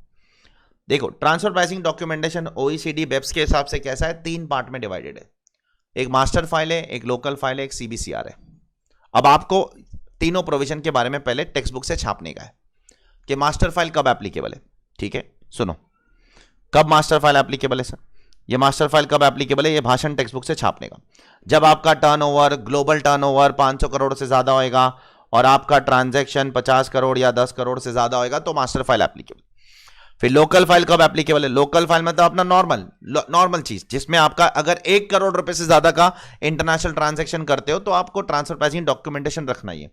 देखो, transfer pricing documentation OECD BEPS के हिसाब से कैसा है, 3 पार्ट में डिवाइडेड है। एक मास्टर फाइल है, एक लोकल फाइल है, एक CBCR है। अब आपको तीनों प्रोविजन के बारे में पहले टेक्स्ट बुक से छापने का है कि मास्टर फाइल कब एप्लीकेबल है, ठीक है। सुनो, कब मास्टर फाइल एप्लीकेबल है सर? ये मास्टर फाइल कब एप्लीकेबल है? ये भाषण टेक्स्ट बुक से छापने का, जब आपका टर्नओवर, ग्लोबल टर्नओवर 500 करोड़ से ज्यादा होएगा और आपका ट्रांजैक्शन 50 करोड़ या 10 करोड़ से ज्यादा होएगा तो मास्टर फाइल एप्लीकेबल। फिर लोकल फाइल कब एप्लीकेबल है? लोकल फाइल मतलब अपना नॉर्मल चीज, जिसमें आपका अगर 1 करोड़ रुपए से ज्यादा का इंटरनेशनल ट्रांजैक्शन करते हो तो आपको ट्रांसफर प्राइसिंग डॉक्यूमेंटेशन रखना ही है।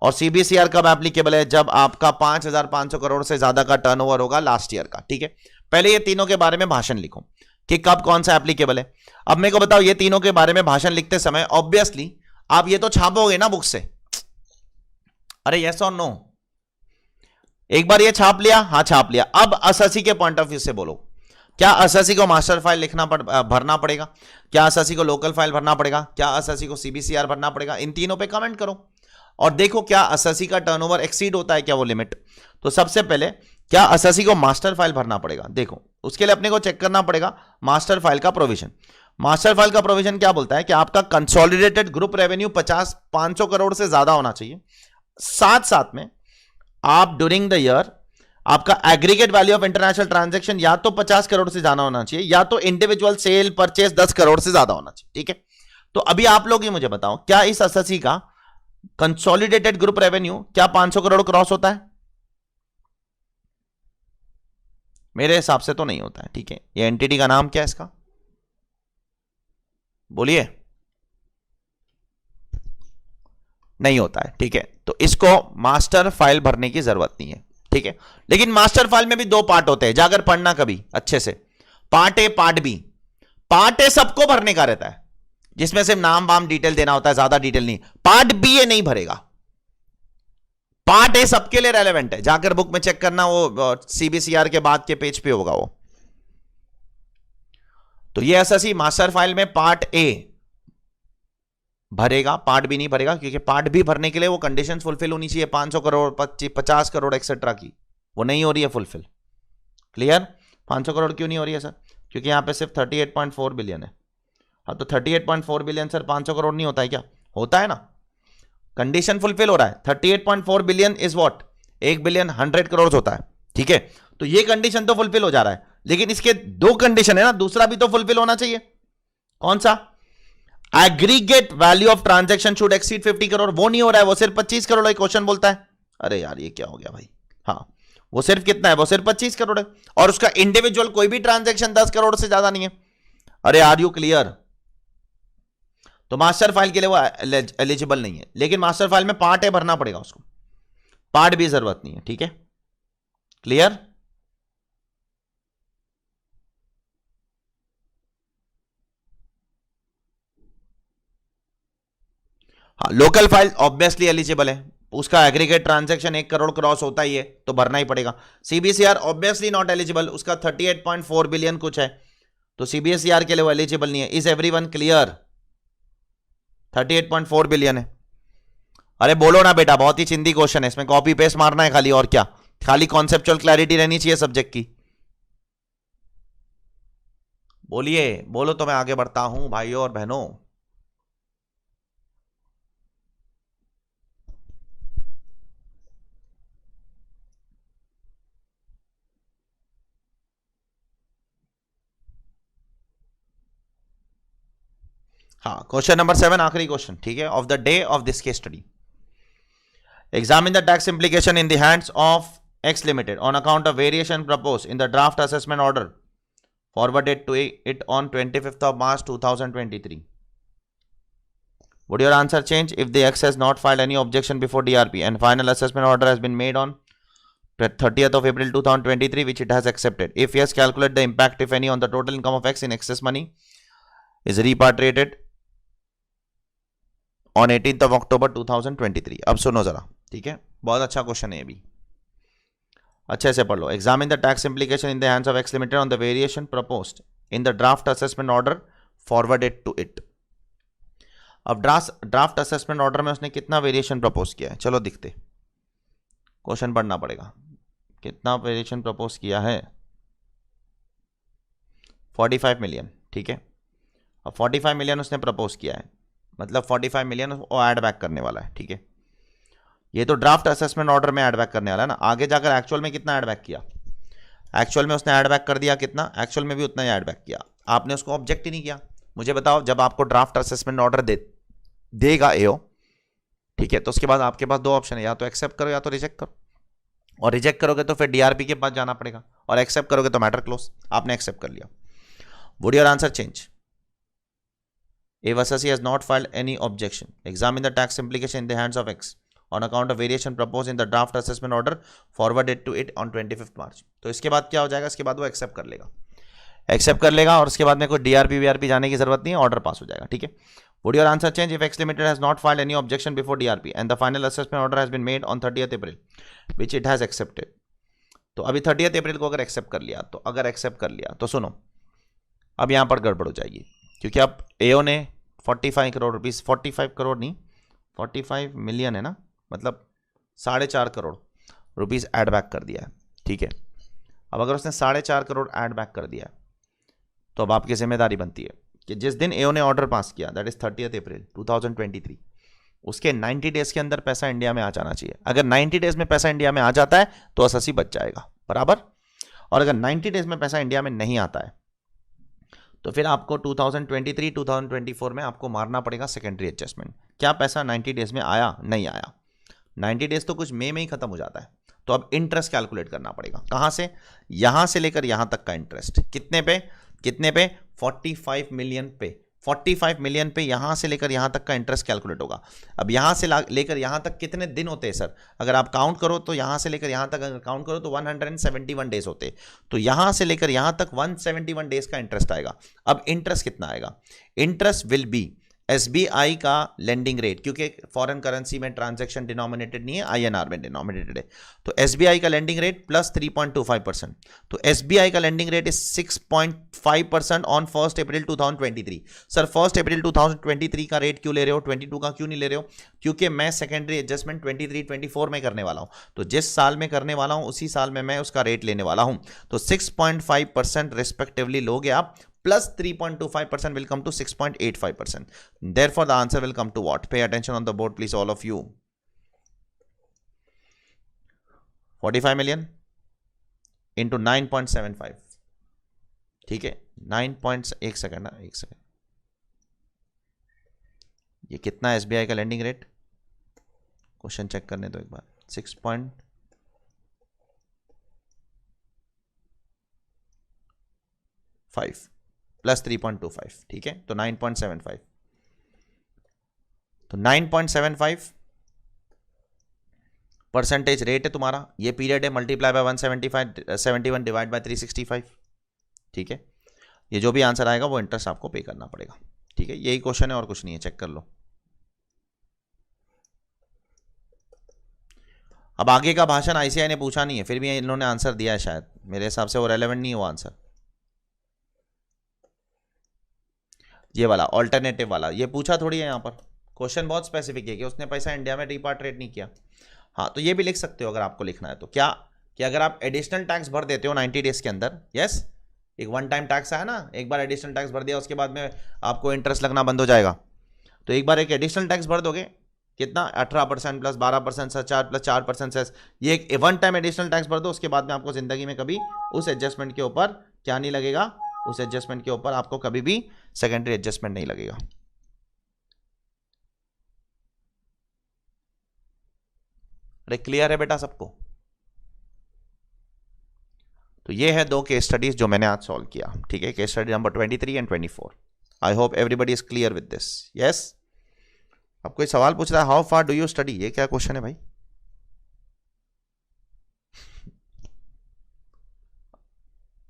और CBCR कब एप्लीकेबल है? जब आपका 5,500 करोड़ से ज्यादा का टर्नओवर होगा लास्ट ईयर का, ठीक है। पहले ये तीनों के बारे में भाषण लिखो कि कब कौन सा एप्लीकेबल है। अब मेरे को बताओ, ये तीनों के बारे में भाषण लिखते समय ऑब्वियसली आप ये तो छापोगे ना बुक से? अरे यस और नो? एक बार ये छाप लिया, हाँ छाप लिया। अब एसएससी के पॉइंट ऑफ व्यू से बोलो, क्या एसएससी को मास्टर फाइल भरना पड़ेगा? क्या एसएससी को लोकल फाइल भरना पड़ेगा? क्या एसएससी को CBCR भरना पड़ेगा? इन तीनों पे कमेंट करो और देखो क्या एसएससी का टर्नओवर एक्सीड होता है क्या वो लिमिट। तो सबसे पहले क्या एसएससी को मास्टर फाइल भरना पड़ेगा? देखो, उसके लिए अपने को चेक करना पड़ेगा मास्टर फाइल का प्रोविजन। मास्टर फाइल का प्रोविजन क्या बोलता है कि आपका कंसोलिडेटेड ग्रुप रेवेन्यू 500 करोड़ से ज्यादा होना चाहिए। साथ साथ में आप ड्यूरिंग द ईयर आपका aggregate value of international transaction या तो 50 करोड़ से ज्यादा होना चाहिए या तो इंडिविजुअल सेल परचेस 10 करोड़ से ज्यादा होना चाहिए, ठीक है। तो अभी आप लोग ये मुझे बताओ, क्या इस एसएससी का कंसोलिडेटेड ग्रुप रेवेन्यू क्या 500 करोड़ क्रॉस होता है? मेरे हिसाब से तो नहीं होता है, ठीक है। ये एंटिटी का नाम क्या है इसका? बोलिए। नहीं होता है, ठीक है। तो इसको मास्टर फाइल भरने की जरूरत नहीं है, ठीक है। लेकिन मास्टर फाइल में भी 2 पार्ट होते हैं, जाकर पढ़ना कभी अच्छे से। Part A, part B. Part A सबको भरने का रहता है, जिसमें सिर्फ नाम वाम डिटेल देना होता है, ज्यादा डिटेल नहीं। पार्ट बी ये नहीं भरेगा। पार्ट ए सबके लिए रेलेवेंट है, जाकर बुक में चेक करना, वो CBCR के बाद के पेज पे होगा वो। तो ये एसएससी मास्टर फाइल में पार्ट ए भरेगा, पार्ट भी नहीं भरेगा, क्योंकि पार्ट भी भरने के लिए वो कंडीशंस फुलफिल होनी चाहिए 500 करोड़ 50 करोड़ एक्सेट्रा की, वो नहीं हो रही है फुलफिल। क्लियर? 500 करोड़ क्यों नहीं हो रही है सर? क्योंकि यहाँ पे सिर्फ 38.4 बिलियन है। हाँ तो 38.4 बिलियन सर 500 करोड़ नहीं होता है क्या? होता है ना, कंडीशन फुलफिल हो रहा है। 38.4 billion is what? 1 billion 100 crore होता है, ठीक है? तो ये कंडीशन तो फुलफिल हो जा रहा है, लेकिन इसके दो कंडीशन है ना, दूसरा भी तो फुलफिल होना चाहिए। कौन सा? Aggregate value of transaction should exceed 50 crore, वो नहीं हो रहा है, वो सिर्फ 25 करोड़ है। क्वेश्चन बोलता है अरे यार ये क्या हो गया भाई, हाँ वो सिर्फ कितना है? वो सिर्फ 25 करोड़ है, और उसका इंडिविजुअल कोई भी ट्रांजैक्शन 10 करोड़ से ज्यादा नहीं है। अरे आर यू क्लियर? तो मास्टर फाइल के लिए वो एलिजिबल नहीं है, लेकिन मास्टर फाइल में पार्ट है, भरना पड़ेगा उसको, पार्ट भी जरूरत नहीं है, ठीक है? क्लियर? हाँ, लोकल फाइल ऑब्वियसली एलिजिबल है, उसका एग्रीगेट ट्रांजैक्शन 1 करोड़ क्रॉस होता ही है तो भरना ही पड़ेगा। सीबीसीआर ऑब्वियसली नॉट एलिजिबल, उसका 38.4 बिलियन कुछ है, तो सीबीएसईआर के लिए वो एलिजिबल नहीं है। Is everyone clear? 38.4 बिलियन है। अरे बोलो ना बेटा, बहुत ही चिंदी क्वेश्चन है, इसमें कॉपी पेस्ट मारना है खाली, और क्या, खाली कॉन्सेप्चुअल क्लैरिटी रहनी चाहिए सब्जेक्ट की। बोलिए, बोलो तो मैं आगे बढ़ता हूं भाइयों और बहनों। हाँ, क्वेश्चन नंबर 7 आखिरी क्वेश्चन, ठीक है, of the day of this case study. Examine the tax implication in the hands of X Limited on account of variation proposed in the draft assessment order forwarded to it on 25th of March 2023. Would your answer change if the X has not filed any objection before DRP and final assessment order has been made on 30th of April 2023, which it has accepted? If yes, calculate the impact, if any, on the total income of X in excess money is repatriated on 18th of October 2023. अब सुनो जरा, ठीक है, बहुत अच्छा question है ये भी, अच्छे से पढ़ लो। Examine the tax implication in the hands of X limited on the variation proposed in the draft assessment order forwarded to it. अब ड्राफ्ट असेसमेंट ऑर्डर में उसने कितना वेरिएशन प्रपोज किया है, चलो दिखते, क्वेश्चन पढ़ना पड़ेगा। कितना वेरिएशन प्रपोज किया है? 45 मिलियन, ठीक है। अब 45 मिलियन उसने प्रपोज किया है, मतलब 45 मिलियन वो ऐड बैक करने वाला है, ठीक है। ये तो ड्राफ्ट असेसमेंट ऑर्डर में ऐड बैक करने वाला है ना, आगे जाकर एक्चुअल में कितना ऐड बैक किया? एक्चुअल में उसने ऐड बैक कर दिया कितना? एक्चुअल में भी उतना ही ऐड बैक किया, आपने उसको ऑब्जेक्ट ही नहीं किया। मुझे बताओ, जब आपको ड्राफ्ट असेसमेंट ऑर्डर देगा एओ, ठीक है, तो उसके बाद आपके पास दो ऑप्शन है, या तो एक्सेप्ट करो या तो रिजेक्ट करो, और रिजेक्ट करोगे तो फिर डीआरपी के पास जाना पड़ेगा, और एक्सेप्ट करोगे तो मैटर क्लोज। आपने एक्सेप्ट कर लिया। Would your answer change if assessee has not filed any objection? Examine the tax implication in the hands of X on account of variation proposed in the draft assessment order forwarded to it on 25th March. तो इसके बाद क्या हो जाएगा? इसके बाद वो accept कर लेगा, एक्सेप्ट कर लेगा, और उसके बाद में कोई डीआरपी वीआरपी जाने की जरूरत नहीं है, ऑर्डर पास हो जाएगा, ठीक है। Would your answer change if X Limited has not filed any objection before DRP and the final assessment order has been made on 30th April, which it has accepted? तो अभी 30th अप्रैल को अगर accept कर लिया, तो अगर accept कर लिया तो सुनो, अब यहां पर गड़बड़ हो जाएगी, क्योंकि अब एओ ने 45 करोड़ रुपीस, 45 करोड़ नहीं 45 मिलियन है ना, मतलब 4.5 करोड़ रुपीस ऐड बैक कर दिया है, ठीक है। अब अगर उसने 4.5 करोड़ ऐड बैक कर दिया है, तो अब आपकी जिम्मेदारी बनती है कि जिस दिन एओ ने ऑर्डर पास किया, दैट इज 30th अप्रैल 2023, उसके 90 डेज के अंदर पैसा इंडिया में आ जाना चाहिए। अगर 90 डेज में पैसा इंडिया में आ जाता है तो असेसी बच जाएगा, बराबर। और अगर 90 डेज में पैसा इंडिया में नहीं आता है तो फिर आपको 2023-2024 में आपको मारना पड़ेगा सेकेंडरी एडजस्टमेंट। क्या पैसा 90 डेज में आया? नहीं आया। 90 डेज तो कुछ मई में ही खत्म हो जाता है, तो अब इंटरेस्ट कैलकुलेट करना पड़ेगा। कहां से? यहां से लेकर यहां तक का इंटरेस्ट। कितने पे? कितने पे? 45 मिलियन पे। 45 मिलियन पे यहां से लेकर यहां तक का इंटरेस्ट कैलकुलेट होगा। अब यहां से लेकर यहां तक कितने दिन होते हैं सर? अगर आप काउंट करो तो यहां से लेकर यहां तक अगर काउंट करो तो 171 डेज होते हैं। तो यहां से लेकर यहां तक 171 डेज का इंटरेस्ट आएगा। अब इंटरेस्ट कितना आएगा? इंटरेस्ट विल बी एसबीआई का लेंडिंग रेट, क्योंकि फॉरेन करेंसी में ट्रांजैक्शन डिनोमिनेटेड नहीं है, आईएनआर में डिनोमिनेटेड है, तो एसबीआई का लेंडिंग रेट प्लस 3.25%, तो एसबीआई का lending rate is 6.5% on 1 April 2023। Sir 1 अप्रैल 2023 का रेट क्यों ले रहे हो, 22 का क्यों नहीं ले रहे हो? क्योंकि मैं सेकेंडरी एडजस्टमेंट 23-24 में करने वाला हूं, तो जिस साल में करने वाला हूं उसी साल में मैं उसका रेट लेने वाला हूं, तो 6.5% रिस्पेक्टिवली लोगे आप, plus 3.25% will come to 6.85%. Therefore, the answer will come to what? Pay attention on the board, please, all of you. 45 million into 9.75. ठीक है, 9. एक सेकेंड ना, एक सेकेंड, ये कितना एसबीआई का लेंडिंग रेट? क्वेश्चन चेक करने दो एक बार। 6.5 प्लस 3.25, ठीक है, तो 9.75, तो 9.75 परसेंटेज रेट है तुम्हारा, ये पीरियड है, मल्टीप्लाई बाय 171 डिवाइड बाय 365, ठीक है, ये जो भी आंसर आएगा वो इंटरेस्ट आपको पे करना पड़ेगा, ठीक है, यही क्वेश्चन है और कुछ नहीं है, चेक कर लो। अब आगे का भाषण आईसीआई ने पूछा नहीं है, फिर भी इन्होंने आंसर दिया है, शायद मेरे हिसाब से वो रेलेवेंट नहीं है वो आंसर, ये वाला ऑल्टरनेटिव वाला, ये पूछा थोड़ी है, यहाँ पर क्वेश्चन बहुत स्पेसिफिक है कि उसने पैसा इंडिया में रिपाट्रिएट नहीं किया। हाँ, तो ये भी लिख सकते हो अगर आपको लिखना है तो, क्या कि अगर आप एडिशनल टैक्स भर देते हो 90 डेज के अंदर, यस, एक वन टाइम टैक्स आया ना, एक बार एडिशनल टैक्स भर दिया उसके बाद में आपको इंटरेस्ट लगना बंद हो जाएगा, तो एक बार एक एडिशनल टैक्स भर दोगे, कितना 18% प्लस 12% सरचार्ज प्लस 4% सेस, ये एक वन टाइम एडिशनल टैक्स भर दो, उसके बाद में आपको जिंदगी में कभी उस एडजस्टमेंट के ऊपर क्या नहीं लगेगा, उस एडजस्टमेंट के ऊपर आपको कभी भी सेकेंडरी एडजस्टमेंट नहीं लगेगा। अरे क्लियर है बेटा सबको? तो ये है दो केस स्टडीज जो मैंने आज सॉल्व किया, ठीक है, case study number 23 and 24। I hope everybody is clear with this, yes. अब कोई सवाल पूछ रहा है, how far do you study, ये क्या क्वेश्चन है भाई?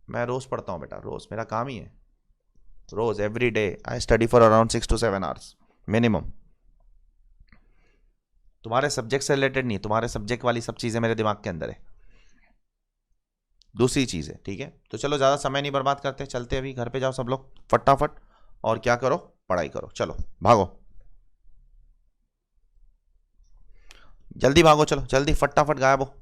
मैं रोज पढ़ता हूं बेटा, रोज मेरा काम ही है, रोज every day I study for around 6 to 7 hours minimum. तुम्हारे सब्जेक्ट से रिलेटेड नहीं, तुम्हारे सब्जेक्ट वाली सब चीजें मेरे दिमाग के अंदर है, दूसरी चीज है, ठीक है। तो चलो ज्यादा समय नहीं बर्बाद करते, चलते अभी घर पे जाओ सब लोग फटाफट, और क्या करो, पढ़ाई करो, चलो भागो, जल्दी भागो, चलो जल्दी फटाफट गायब हो।